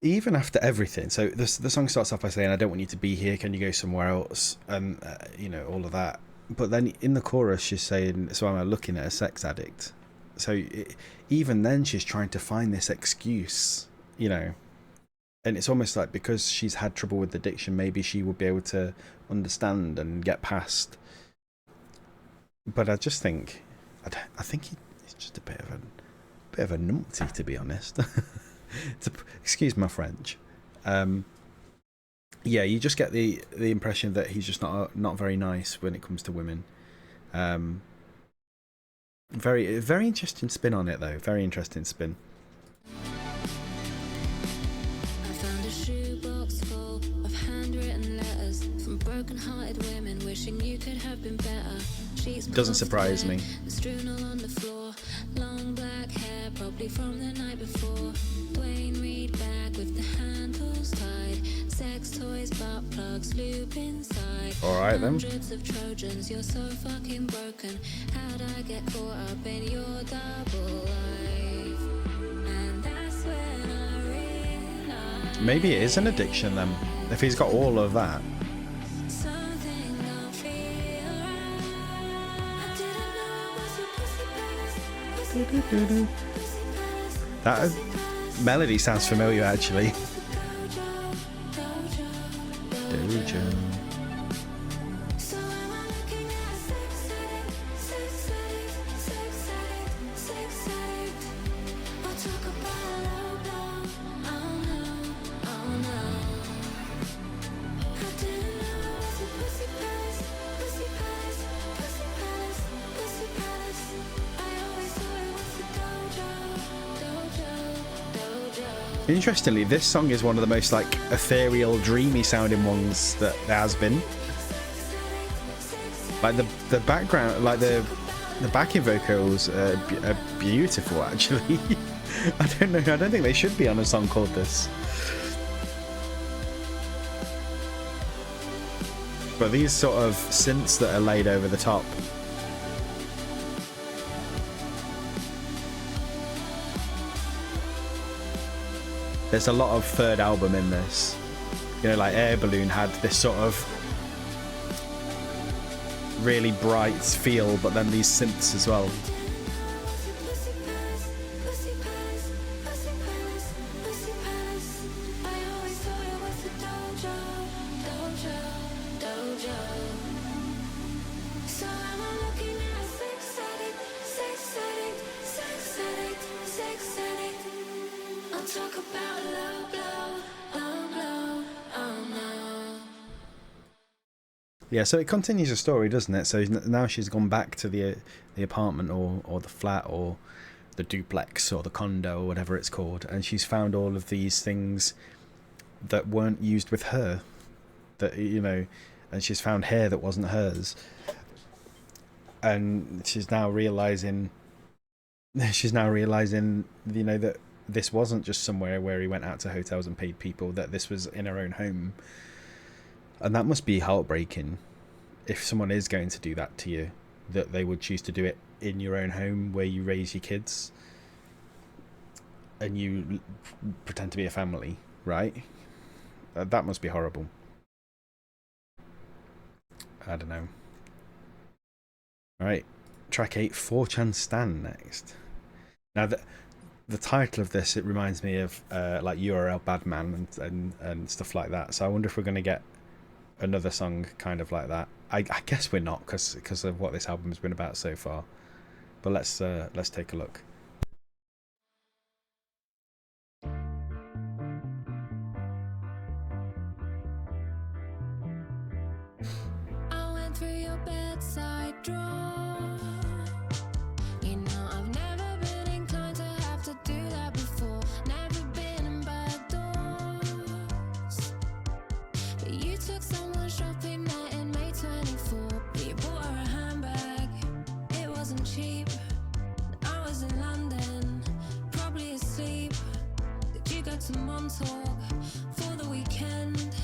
even after everything, so the song starts off by saying, I don't want you to be here, can you go somewhere else, and you know, all of that. But then in the chorus she's saying, so am I looking at a sex addict? So even then she's trying to find this excuse, you know. And it's almost like because she's had trouble with addiction, maybe she would be able to understand and get past. But I just think, I think he's just a bit of a numpty, to be honest. Excuse my French. Yeah, you just get the impression that he's just not very nice when it comes to women. Very interesting spin on it, though. Very interesting spin. I found a shoebox full of handwritten letters from broken-hearted women wishing you could have been better. Sheets Doesn't surprise me. strewn all on the floor. Long black hair, probably from the night before. Dwayne Reed back with the handles tied. Sex toys, butt plugs, loop inside. All right then. Hundreds of Trojans, you're so fucking broken. How'd I get caught up in your double life? And that's when I realized Maybe it is an addiction then, if he's got all of that. something don't feel right. I didn't know it was a pussy palace, pussy palace, pussy palace. That melody sounds familiar, actually. Dojo. So am I looking at a sex addict, sex addict, sex addict, sex addict? I'll talk about a low blow, oh no, oh no. I didn't know it was a pussy palace, pussy palace, pussy palace, pussy palace. I always thought it was a dojo, dojo, dojo. Interestingly, this song is one of the most like ethereal, dreamy sounding ones that there has been. Like the background, like the backing vocals are beautiful, actually. I don't know. I don't think they should be on a song called this. But these sort of synths that are laid over the top. There's a lot of third album in this. You know, like Air Balloon had this sort of really bright feel, but then these synths as well. Yeah, so it continues the story, doesn't it? So now she's gone back to the apartment or the flat or the duplex or the condo or whatever it's called, and she's found all of these things that weren't used with her, that, you know, and she's found hair that wasn't hers, and she's now realizing, you know, that this wasn't just somewhere where he went out to hotels and paid people, that this was in her own home. And that must be heartbreaking if someone is going to do that to you, that they would choose to do it in your own home where you raise your kids and you pretend to be a family, right? That must be horrible. I don't know. Alright, track 8, 4chan Stan next. Now, the title of this, it reminds me of like URL Badman and stuff like that. So I wonder if we're going to get another song kind of like that. I guess we're not, because of what this album's been about so far. But let's take a look. I went through your bedside drawer. You know I've never been inclined to have to do that before. Never been in bad doors. But you took someone shopping there in May 24. But you bought her a handbag. It wasn't cheap. I was in London, probably asleep. Did you go to Montauk for the weekend?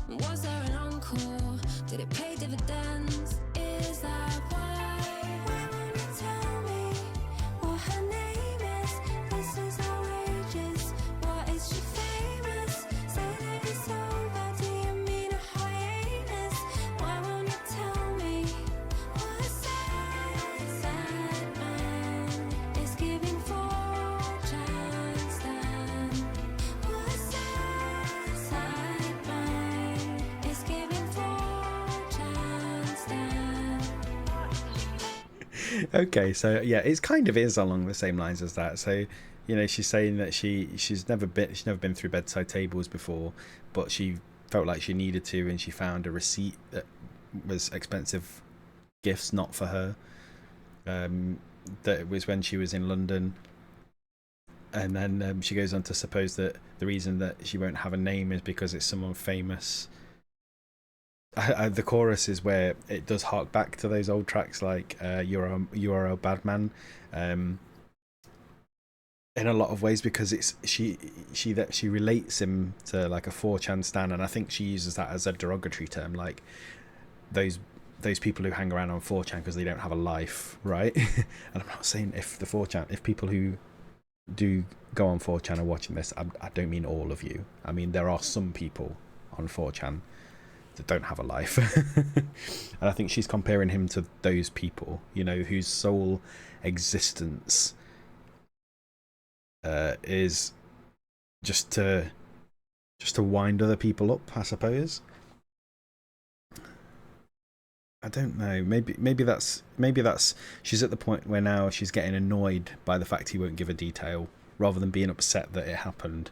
Was there an encore? Did it pay dividends? Is that why? Why won't you tell me what her name is? This is outrageous. What is she famous? Say that it's over. Do you mean a hiatus? Why won't you tell me what a sad man is giving 4chan Stan? What a sad man is giving 4chan Stan? Okay, so yeah, it kind of is along the same lines as that. So, you know, she's saying that she's never been through bedside tables before, but she felt like she needed to, and she found a receipt that was expensive gifts not for her. That it was when she was in London, and then she goes on to suppose that the reason that she won't have a name is because it's someone famous. The chorus is where it does hark back to those old tracks like URL Badman, in a lot of ways, because it's she relates him to like a 4chan Stan, and I think she uses that as a derogatory term, like those people who hang around on 4chan because they don't have a life, right? And I'm not saying if people who do go on 4chan are watching this, I don't mean all of you. I mean, there are some people on 4chan that don't have a life. And I think she's comparing him to those people, you know, whose sole existence is just to wind other people up, I suppose. I don't know. Maybe that's she's at the point where now she's getting annoyed by the fact he won't give a detail rather than being upset that it happened.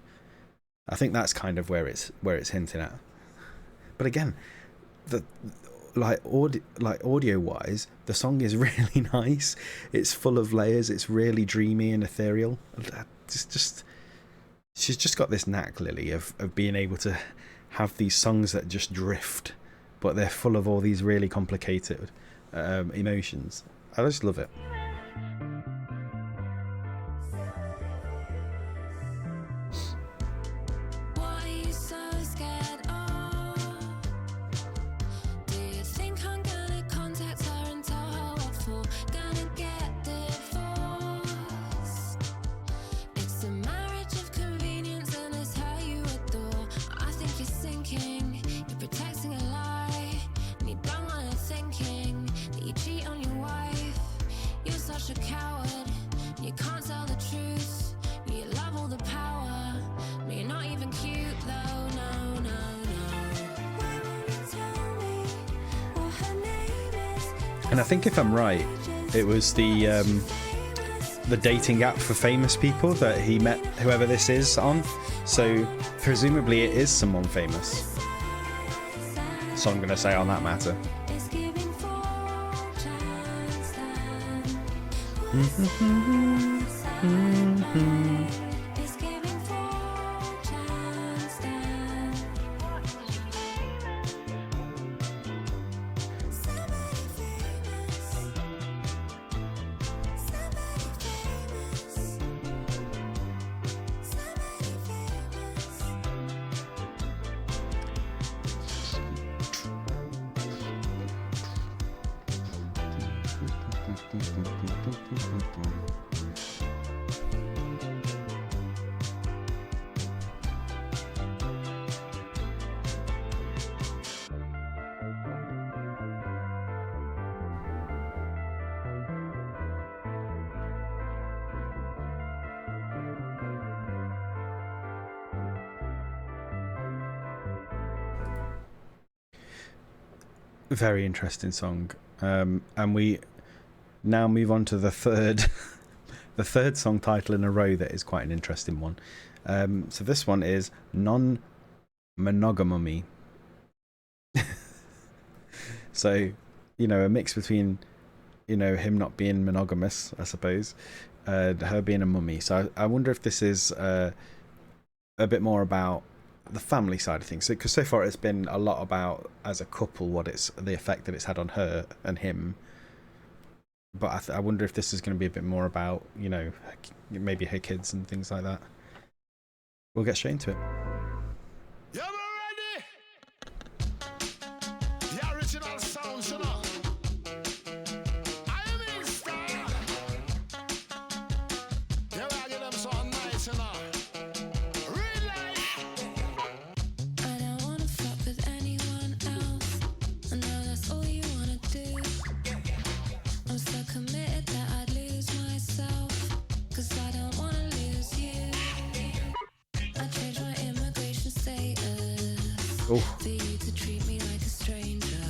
I think that's kind of where it's hinting at. But again, audio wise, the song is really nice. It's full of layers. It's really dreamy and ethereal. She's just got this knack, Lily, of being able to have these songs that just drift, but they're full of all these really complicated emotions. I just love it. What are you so scared of? Do you think I'm gonna contact her and tell her what for? Gonna get divorced? It's a marriage of convenience and it's her you adore. I think you're sinking. And I think if I'm right, it was the dating app for famous people that he met whoever this is on. So presumably it is someone famous. So I'm going to say on that matter. Very interesting song. And we now move on to the third the third song title in a row that is quite an interesting one. So this one is Nonmonogamummy. So, you know, a mix between, you know, him not being monogamous, I suppose, her being a mummy. So I wonder if this is a bit more about the family side of things, because so far it's been a lot about as a couple what it's the effect that it's had on her and him, but I wonder if this is going to be a bit more about, you know, maybe her kids and things like that. We'll get straight into it. You ready? The original sounds, you know. I am in style. You gotta get them so nice, you know. I don't wanna fuck with anyone else. I know that's all you wanna do. I'm so committed that I'd lose myself, 'cause I don't wanna lose you. I changed my immigration status Oh, for you to treat me like a stranger.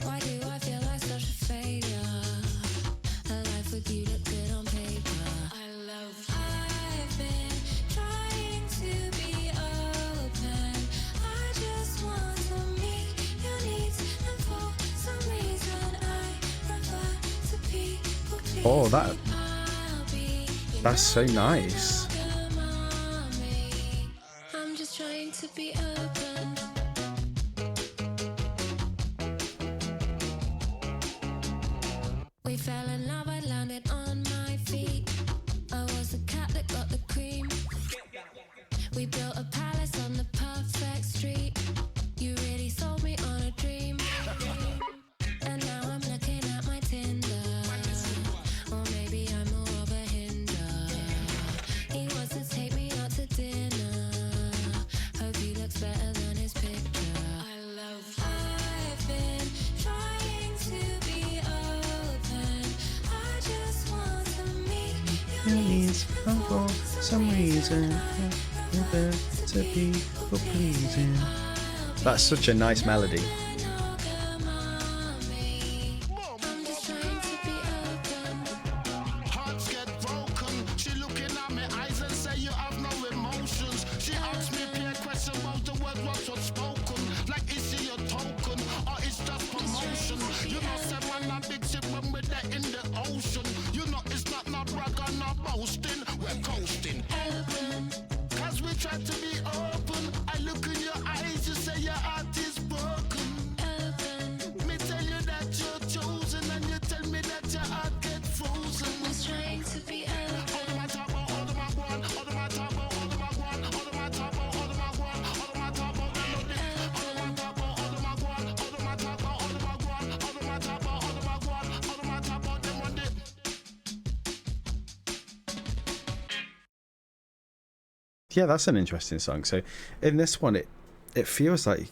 Why do I feel like such a failure? A life with you look good on paper. I love you. I've been trying to be open. I just want to meet your needs, and for some reason I prefer to people please. oh, I'll be your that's so nice. Nonmonogamummy. I'm just trying to be open. We fell in love, I landed on my feet. I was the cat that got the cream. We built a palace on the perfect street. You really sold me on a dream. And now I'm looking at my Tinder. Or maybe I'm more of a hinder. He wants to take me out to dinner. Hope he looks better than his picture. I love you. I've been trying to be open. I just want to meet your needs, and for some reason To people pleasing. That's such a nice melody. I'm just trying to be open. Hearts get broken. She looking at me eyes and say you have no emotions. She asks me a question about the word what's spoken. Like is she a token or is just promotion? You know, say man a big ship when we're there in the ocean. You know it's not no brag or no boasting. We're coasting open. 'Cause we try to be open. I look in your eyes, you say your heart is broken. Me tell you that you're chosen, and you tell me that your heart get frozen. Just trying to be open. All of my top, all of my one, all of my top, all of my one, all of my top, all of my one, all of my top, all of my all of my top, all of my one, all of my top, all of my one, all of my top, all of my one, all of my top, all them one day. Yeah, that's an interesting song. So in this one, it feels like,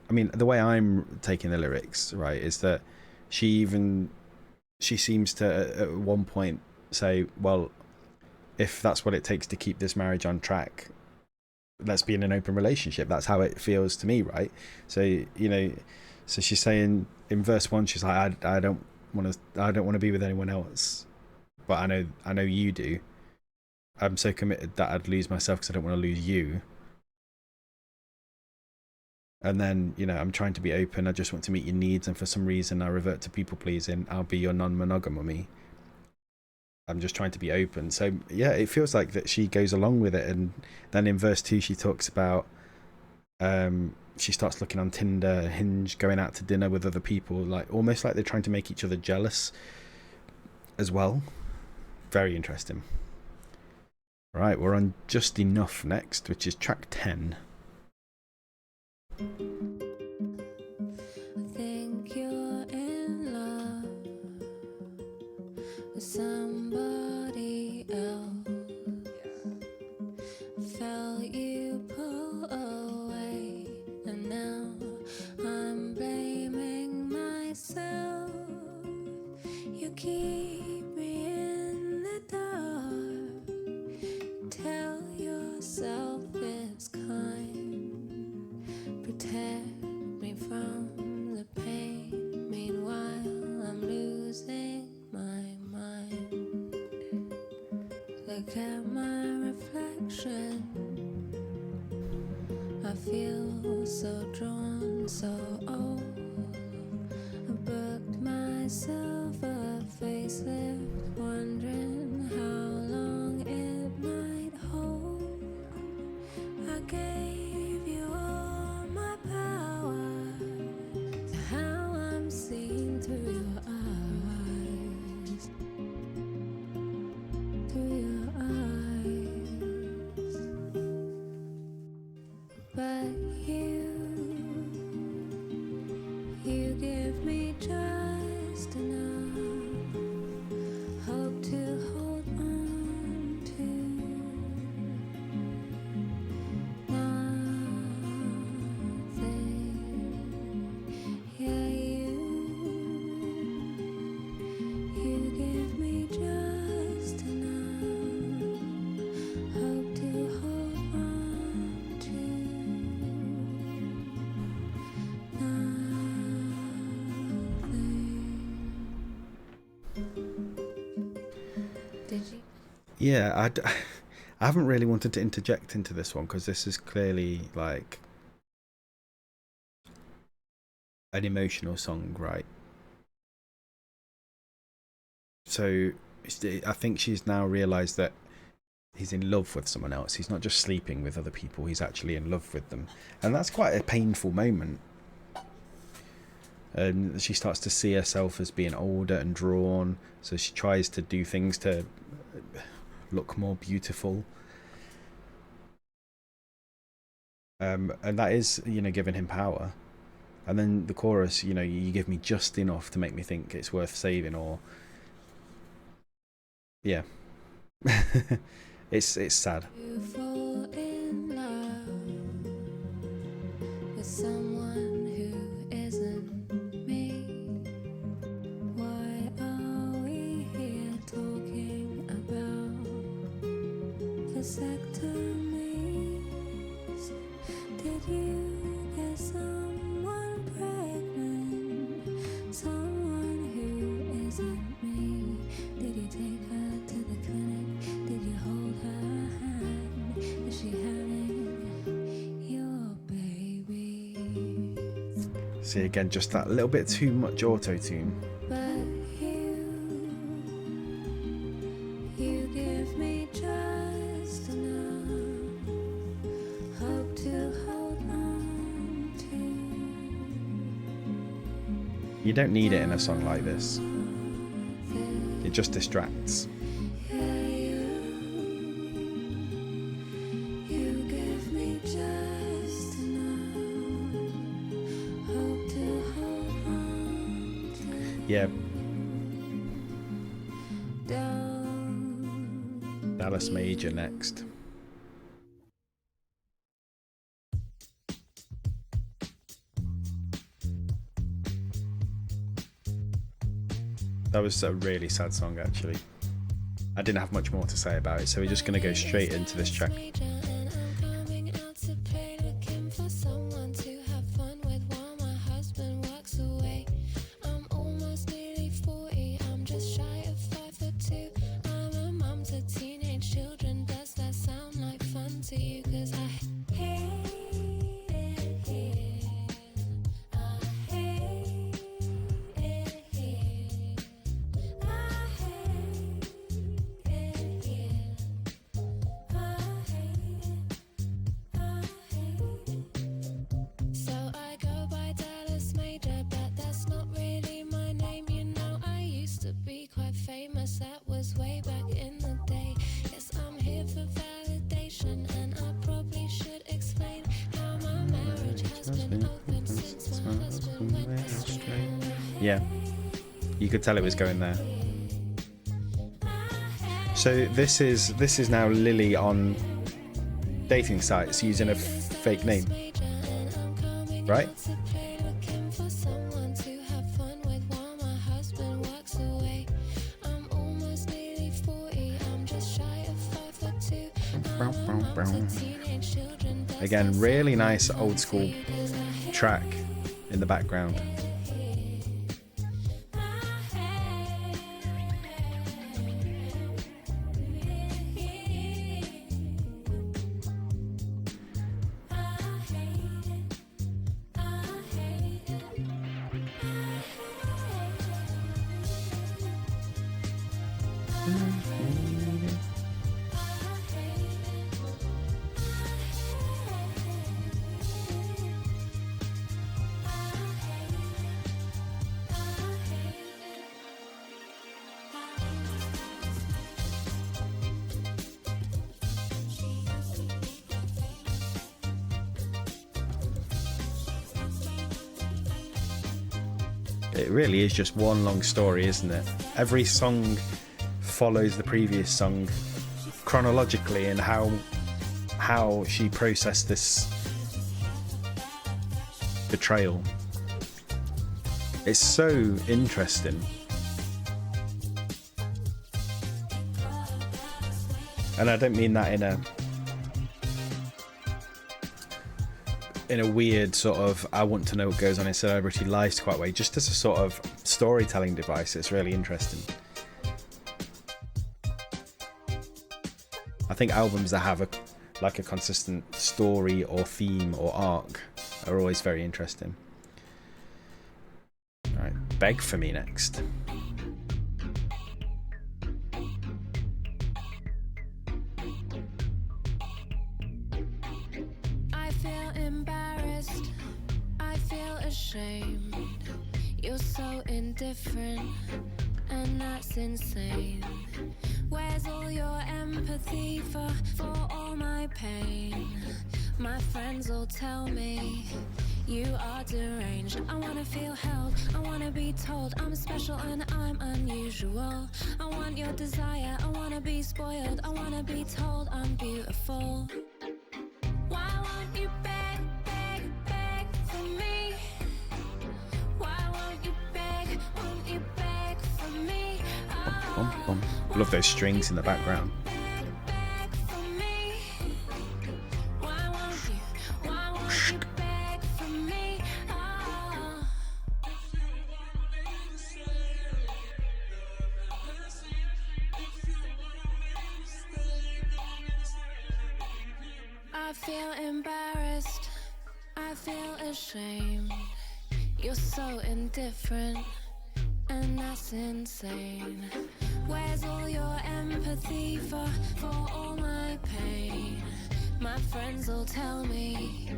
I mean, the way I'm taking the lyrics, right, is that she seems to at one point say, well, if that's what it takes to keep this marriage on track, let's be in an open relationship. That's how it feels to me, right? So, you know, So she's saying in verse 1, she's like, I don't want to be with anyone else, but I know you do. I'm so committed that I'd lose myself because I don't want to lose you. And then, you know, I'm trying to be open. I just want to meet your needs, and for some reason I revert to people pleasing. I'll be your non-monogamummy. I'm just trying to be open. So yeah, it feels like that she goes along with it. And then in verse 2 she talks about she starts looking on Tinder, Hinge, going out to dinner with other people, like almost like they're trying to make each other jealous as well. Very interesting. Right, we're on Just Enough next, which is track 10. I think you're in love with somebody else. Felt you pull away, and now I'm blaming myself. You keep me in the dark. Tell yourself it's kind. Protect me from the pain. Meanwhile, I'm losing my mind. Look at my reflection. I feel so drawn, so old. I booked myself a facelift, wondering how long it might hold. I gave you all my power, to how I'm seen through your eyes, through your eyes. But you give me just enough hope to hold on to. Nothing, yeah, you give me just enough hope to hold on to. Did you? Yeah, I haven't really wanted to interject into this one because this is clearly like an emotional song, right? So I think she's now realised that he's in love with someone else. He's not just sleeping with other people, he's actually in love with them. And that's quite a painful moment. And she starts to see herself as being older and drawn, so she tries to do things to look more beautiful. And that is, you know, giving him power. And then the chorus, you know, you give me just enough to make me think it's worth saving, or yeah. it's sad. You fall in love with someone who isn't me. Why are we here talking about vasectomies? Did you get someone pregnant? Someone who isn't me? Did you take her to the clinic? Did you hold her hand? Is she having your baby? See, again, just that little bit too much auto-tune. But you give me just enough hope to hold on to. You don't need it in a song like this. It just distracts. You give me just enough hope to hold on to. Yeah, Don't Dallas Major next. That was a really sad song, actually. I didn't have much more to say about it, so we're just going to go straight into this track. I'm coming out to play, looking for someone to have fun with while my husband works. connection, and I probably should explain how my marriage has been open since my husband went astray. Yeah, you could tell it was going there. So this is now Lily on dating sites using a fake name, right? Again, really nice old school track in the background. It really is just one long story, isn't it? Every song follows the previous song chronologically, and how she processed this betrayal. It's so interesting. And I don't mean that in a weird sort of I want to know what goes on in celebrity lives quite way, just as a sort of storytelling device. It's really interesting. I think albums that have a consistent story or theme or arc are always very interesting. Alright, Beg For Me next. You're so indifferent, and that's insane. Where's all your empathy for all my pain? My friends all tell me you are deranged. I wanna feel held, I wanna be told I'm special and I'm unusual. I want your desire, I wanna be spoiled, I wanna be told I'm beautiful. Why won't you beg, beg, beg for me? Won't you beg for me? Oh, Love those strings in the background. beg for me. Why won't you beg for me? Oh. I feel embarrassed, I feel ashamed. You're so indifferent, and that's insane. Where's all your empathy for all my pain? My friends all tell me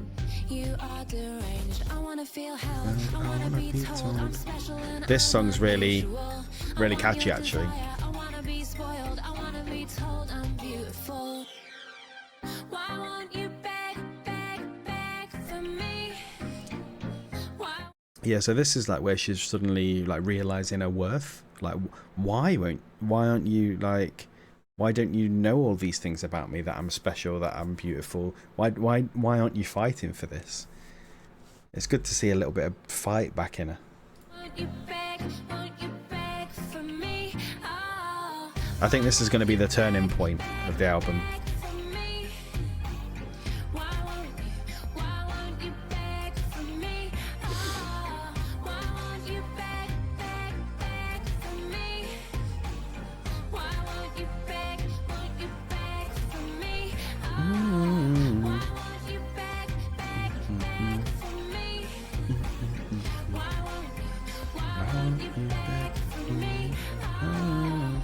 you are deranged. I wanna feel held, I wanna be told I'm special and This song's really really catchy, actually. I wanna be spoiled, I wanna be told I'm beautiful. Why won't you beg, beg, beg for me? Why? Yeah, so this is like where she's suddenly like realizing her worth. Like, why don't you know all these things about me, that I'm special, that I'm beautiful? Why aren't you fighting for this? It's good to see a little bit of fight back in her. Won't you beg for me? Oh, I think this is going to be the turning point of the album. beg for me. Why won't you beg for me? Oh, why won't you beg, beg, beg for me? Why won't you beg for me? Oh, why won't you beg, beg, beg for me? Why won't you beg for me? Oh.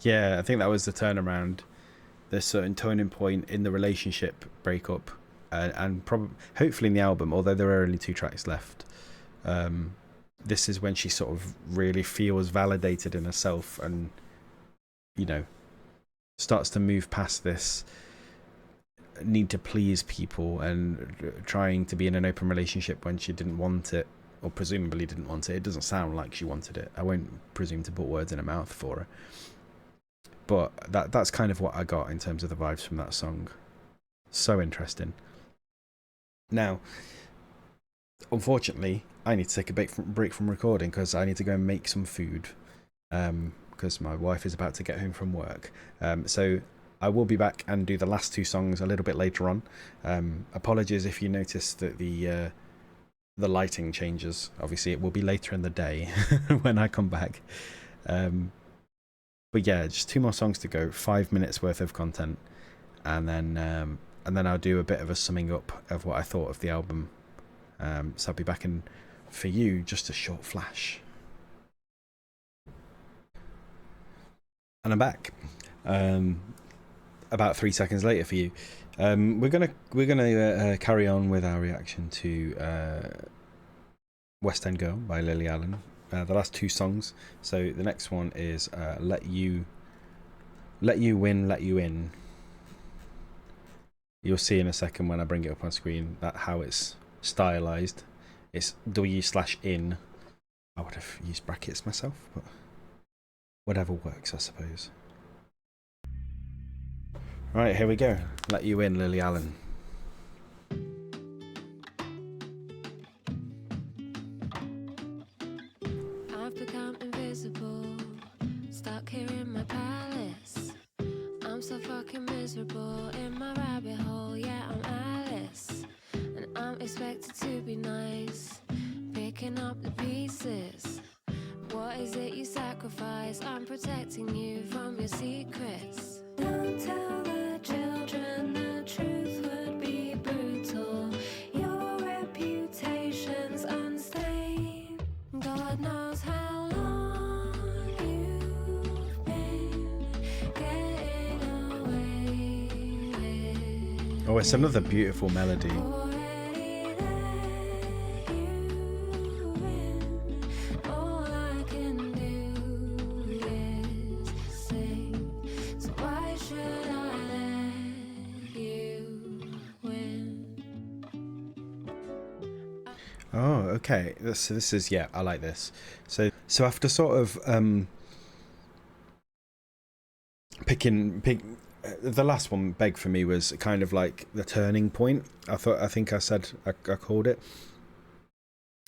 Yeah, I think that was the turnaround. There's a certain turning point in the relationship breakup, and probably hopefully in the album, although there are only 2 tracks left. This is when she sort of really feels validated in herself, and starts to move past this need to please people and trying to be in an open relationship when she didn't want it, or presumably didn't want it. It doesn't sound like she wanted it. I won't presume to put words in her mouth for her. But that's kind of what I got in terms of the vibes from that song. So interesting. Now, unfortunately, I need to take a break from recording because I need to go and make some food because my wife is about to get home from work. So I will be back and do the last 2 songs a little bit later on. Apologies if you notice that the lighting changes. Obviously, it will be later in the day when I come back. But yeah, just 2 more songs to go, 5 minutes worth of content, and then I'll do a bit of a summing up of what I thought of the album. So I'll be back in for you, just a short flash. And I'm back. About 3 seconds later for you. We're gonna carry on with our reaction to West End Girl by Lily Allen. The last 2 songs. So the next one is Let You Win, Let You In. You'll see in a second when I bring it up on screen that how it's stylized. It's W/in. I would have used brackets myself, but whatever works, I suppose. Right, here we go. Let You In, Lily Allen. I've become invisible, stuck here in my palace. I'm so fucking miserable in my rabbit hole. Yeah, I'm Alice, and I'm expected to be nice, picking up the pieces. What is it you sacrifice? I'm protecting you from your secrets. Don't tell the children the truth would be brutal. Your reputation's unstained. God knows how long you've been getting away with. Oh, it's another beautiful melody. Already let you in. All I can do is sing. So why should I let you win? Oh, okay. This is yeah, I like this. So after sort of the last one, Beg for Me, was kind of like the turning point. I called it.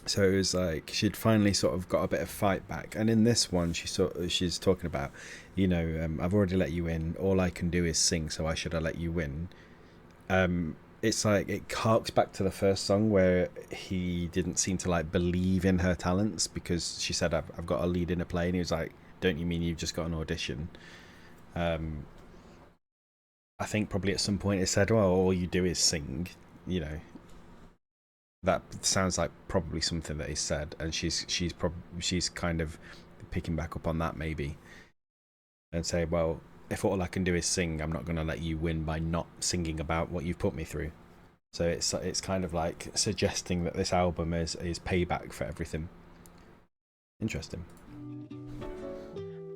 So it was like she'd finally sort of got a bit of fight back, and in this one she's talking about, I've already let you in. All I can do is sing, so why should I let you win? It's like it harks back to the first song where he didn't seem to like believe in her talents because she said I've got a lead in a play, and he was like, don't you mean you've just got an audition? I think probably at some point it said, well, all you do is sing, that sounds like probably something that he said, and she's kind of picking back up on that maybe, and say, well, if all I can do is sing, I'm not going to let you win by not singing about what you've put me through. So it's kind of like suggesting that this album is payback for everything. Interesting.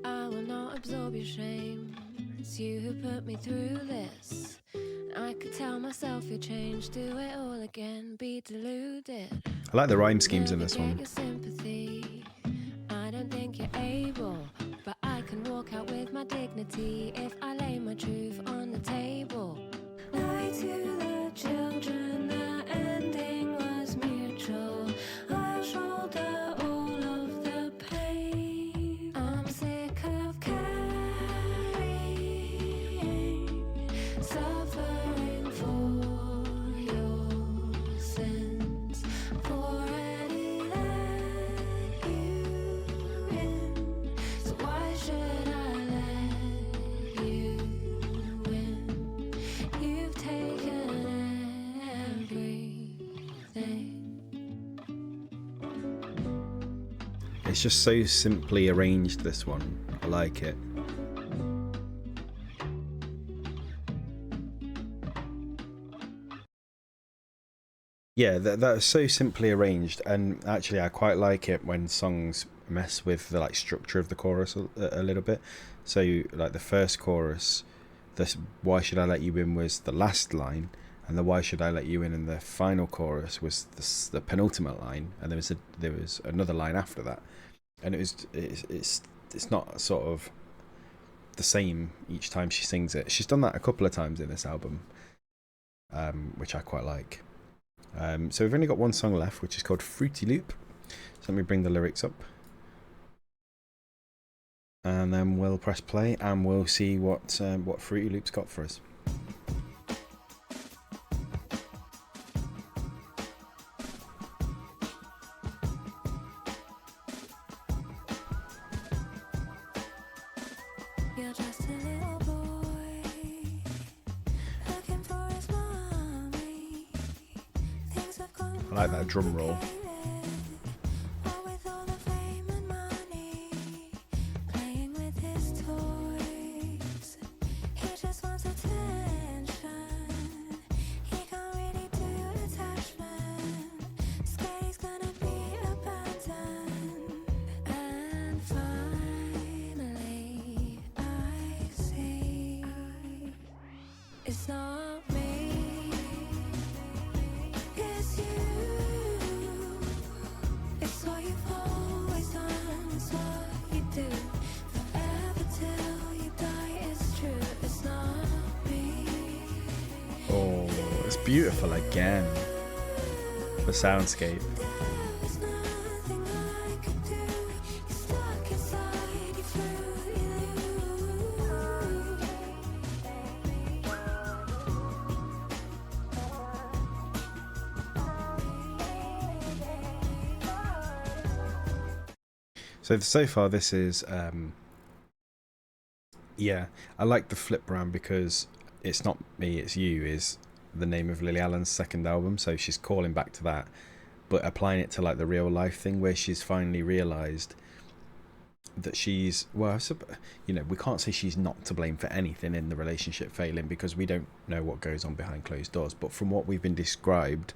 I will not absorb your shame. It's you who put me through this. I could tell myself you changed, do it all again, be deluded. I like the rhyme schemes in this Never get one. your sympathy. I don't think you're able, but I can walk out with my dignity if I lay my truth on the table. Lie to the children, the ending was mutual. I'll shoulder all of the pain. I'm sick of carrying, suffering for your sins. I've already let you in, so why should I It's just so simply arranged, this one. I like it. Yeah, that's so simply arranged, and actually I quite like it when songs mess with the like structure of the chorus a little bit. So like the first chorus, this "Why should I let you in" was the last line, and the "Why should I let you in" the final chorus was the penultimate line, and there was another line after that, and it's not sort of the same each time she sings it. She's done that a couple of times in this album, which I quite like. So we've only got one song left, which is called Fruityloop. So let me bring the lyrics up, and then we'll press play and we'll see what Fruityloop's got for us. You're just a little boy looking for his mommy. Things have gone I like that drum roll. What with all the fame and money, playing with his toys. He just wants attention. He can't really do attachment. Scared he's gonna be abandoned. And finally I see it's not me, it's you. It's what you've always done, it's what you do. Forever till you die, it's true. It's not me. Oh, it's beautiful again. The soundscape. There was nothing I could do. You're stuck inside your Fruity Loop. So far this is yeah, I like the flip round because It's Not Me, It's You is the name of Lily Allen's second album, so she's calling back to that, but applying it to like the real life thing where she's finally realised that she's, well, you know, we can't say she's not to blame for anything in the relationship failing because we don't know what goes on behind closed doors, but from what we've been described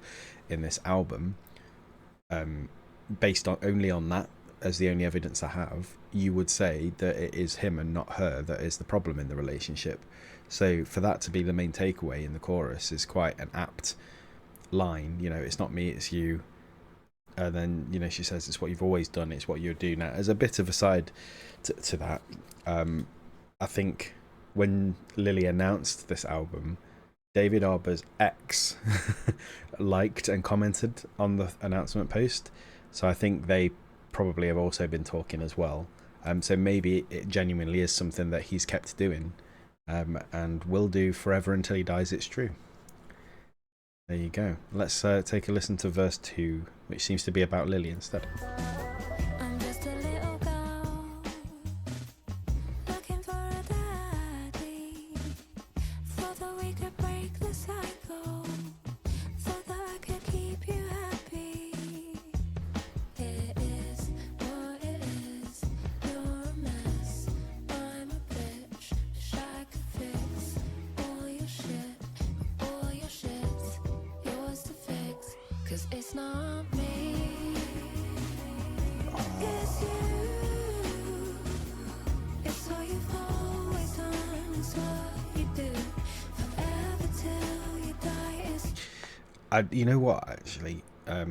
in this album, based on only on that as the only evidence I have, you would say that it is him and not her that is the problem in the relationship. So for that to be the main takeaway in the chorus is quite an apt line. You know, it's not me, it's you. And then, you know, she says it's what you've always done, it's what you do now. As a bit of a side to that, I think when Lily announced this album, David Arbour's ex liked and commented on the announcement post. So I think they probably have also been talking as well. So maybe it genuinely is something that he's kept doing and will do forever until he dies. It's true. There you go. Let's take a listen to verse 2, which seems to be about Lily instead. I'm just a little girl looking for a daddy. Thought that we could break the cycle. Thought that I could keep you happy. It is what it is. You're a mess. I'm a bitch. Wish I could fix all your shit. All your shit's yours to fix. 'Cause it's not me. It's you. It's what you've always done. It's what you do. Forever till you die. You know what, actually? I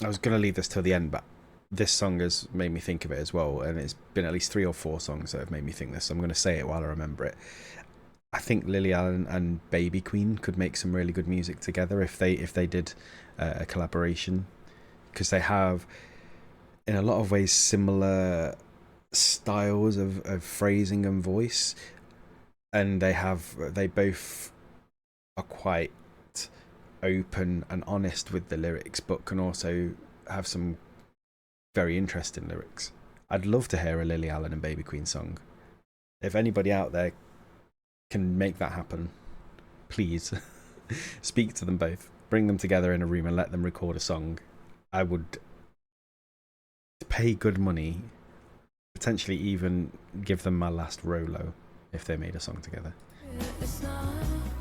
was going to leave this till the end, but this song has made me think of it as well, and it's been at least 3 or 4 songs that have made me think this, so I'm going to say it while I remember it. I think Lily Allen and Baby Queen could make some really good music together if they did a collaboration, because they have, in a lot of ways, similar styles of phrasing and voice, and they both are quite open and honest with the lyrics, but can also have some very interesting lyrics. I'd love to hear a Lily Allen and Baby Queen song. If anybody out there can make that happen, please speak to them both, bring them together in a room and let them record a song. I would pay good money, potentially even give them my last Rolo if they made a song together. It's not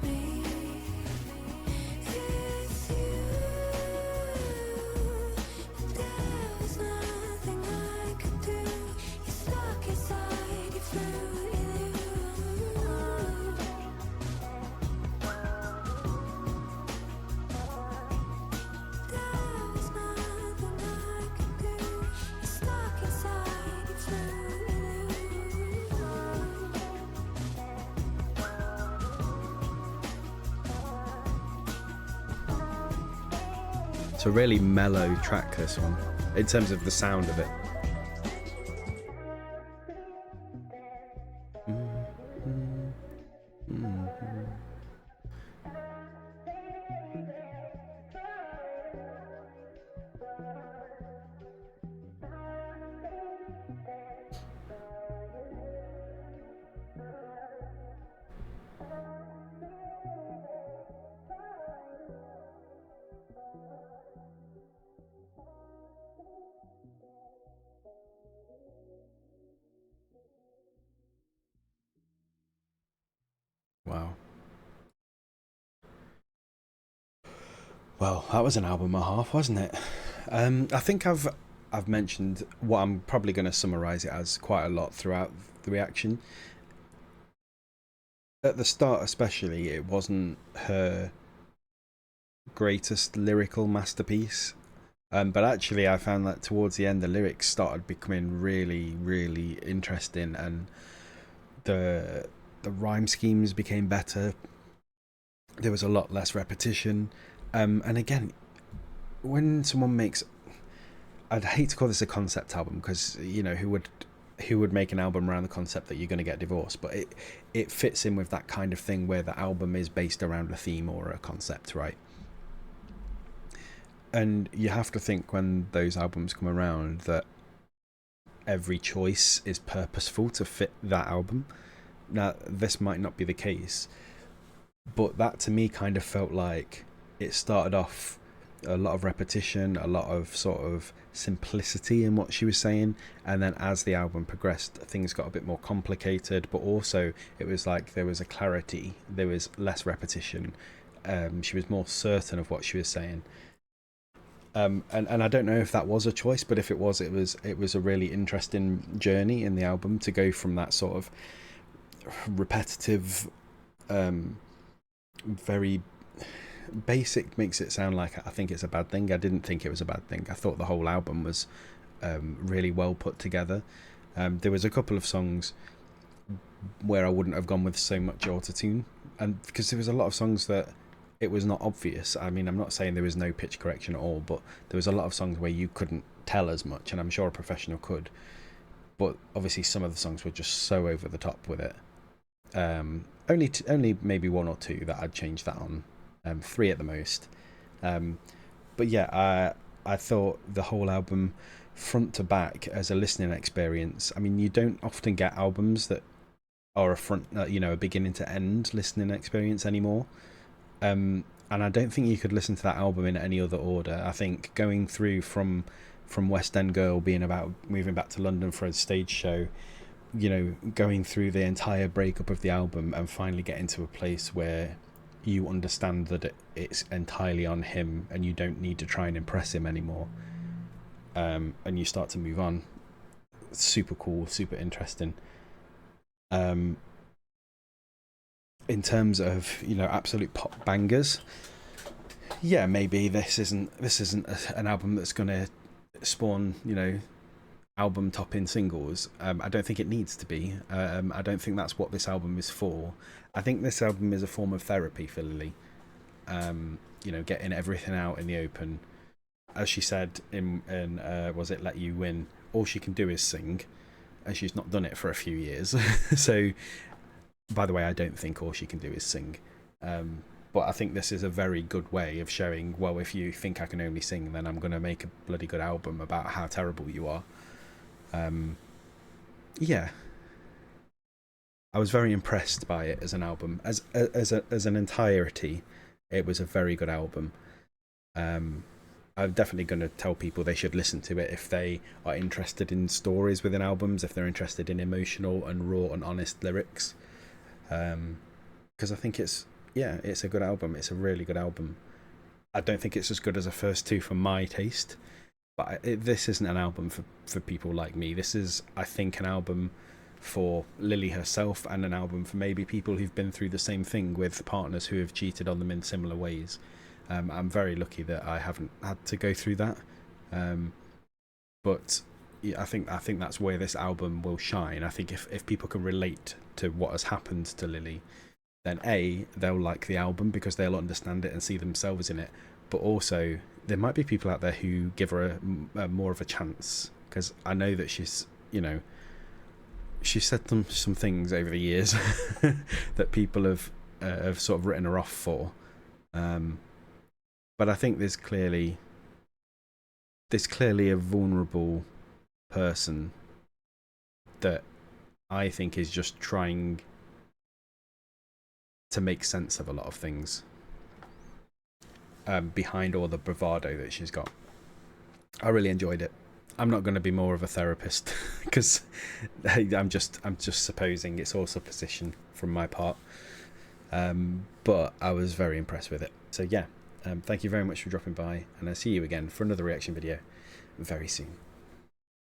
me, it's you. There's nothing I could do. You're stuck inside your Fruity Loop. There's nothing I could do. You're stuck inside your Fruity Loop. It's a really mellow track, this one, in terms of the sound of it. Wow. Well, that was an album and a half, wasn't it? I think I've mentioned what I'm probably going to summarise it as quite a lot throughout the reaction. At the start especially, it wasn't her greatest lyrical masterpiece. But actually I found that towards the end the lyrics started becoming really, really interesting, and the rhyme schemes became better. There was a lot less repetition. And again, when someone makes... I'd hate to call this a concept album, because, you know, who would make an album around the concept that you're going to get divorced? But it fits in with that kind of thing where the album is based around a theme or a concept, right? And you have to think when those albums come around that every choice is purposeful to fit that album. Now, this might not be the case, but that to me kind of felt like it started off a lot of repetition, a lot of sort of simplicity in what she was saying, and then as the album progressed, things got a bit more complicated, but also it was like there was a clarity, there was less repetition, she was more certain of what she was saying. And I don't know if that was a choice, but if it was a really interesting journey in the album to go from that sort of repetitive, very basic, makes it sound like I think it's a bad thing. I didn't think it was a bad thing. I thought the whole album was really well put together. There was a couple of songs where I wouldn't have gone with so much autotune, and because there was a lot of songs that it was not obvious. I mean, I'm not saying there was no pitch correction at all, but there was a lot of songs where you couldn't tell as much, and I'm sure a professional could, but obviously some of the songs were just so over the top with it. Only maybe one or two that I'd change that on, 3 at the most. But yeah, I thought the whole album front to back as a listening experience, I mean, you don't often get albums that are a beginning to end listening experience anymore. And I don't think you could listen to that album in any other order. I think going through from West End Girl being about moving back to London for a stage show, you know, going through the entire breakup of the album and finally getting to a place where you understand that it's entirely on him and you don't need to try and impress him anymore, and you start to move on. It's super cool, super interesting. In terms of, you know, absolute pop bangers, yeah, maybe this isn't an album that's going to spawn, you know, album topping singles. I don't think it needs to be. I don't think that's what this album is for. I think this album is a form of therapy for Lily. You know, getting everything out in the open. As she said in was it Let You Win, all she can do is sing, and she's not done it for a few years. So, by the way, I don't think all she can do is sing. But I think this is a very good way of showing, well, if you think I can only sing, then I'm going to make a bloody good album about how terrible you are. Yeah. I was very impressed by it as an album. As an entirety, it was a very good album. I'm definitely going to tell people they should listen to it if they are interested in stories within albums, if they're interested in emotional and raw and honest lyrics. Because I think it's a good album. It's a really good album. I don't think it's as good as the first two for my taste, but this isn't an album for people like me. This is, I think, an album for Lily herself, and an album for maybe people who've been through the same thing with partners who have cheated on them in similar ways. I'm very lucky that I haven't had to go through that, but yeah, I think that's where this album will shine. I think if people can relate to what has happened to Lily, then they'll like the album because they'll understand it and see themselves in it, but also there might be people out there who give her a more of a chance, because I know that she's said some things over the years that people have sort of written her off for. But I think there's clearly a vulnerable person that I think is just trying to make sense of a lot of things behind all the bravado that she's got. I really enjoyed it. I'm not going to be more of a therapist because I'm just supposing it's all supposition from my part. But I was very impressed with it. So yeah. Thank you very much for dropping by, and I'll see you again for another reaction video very soon.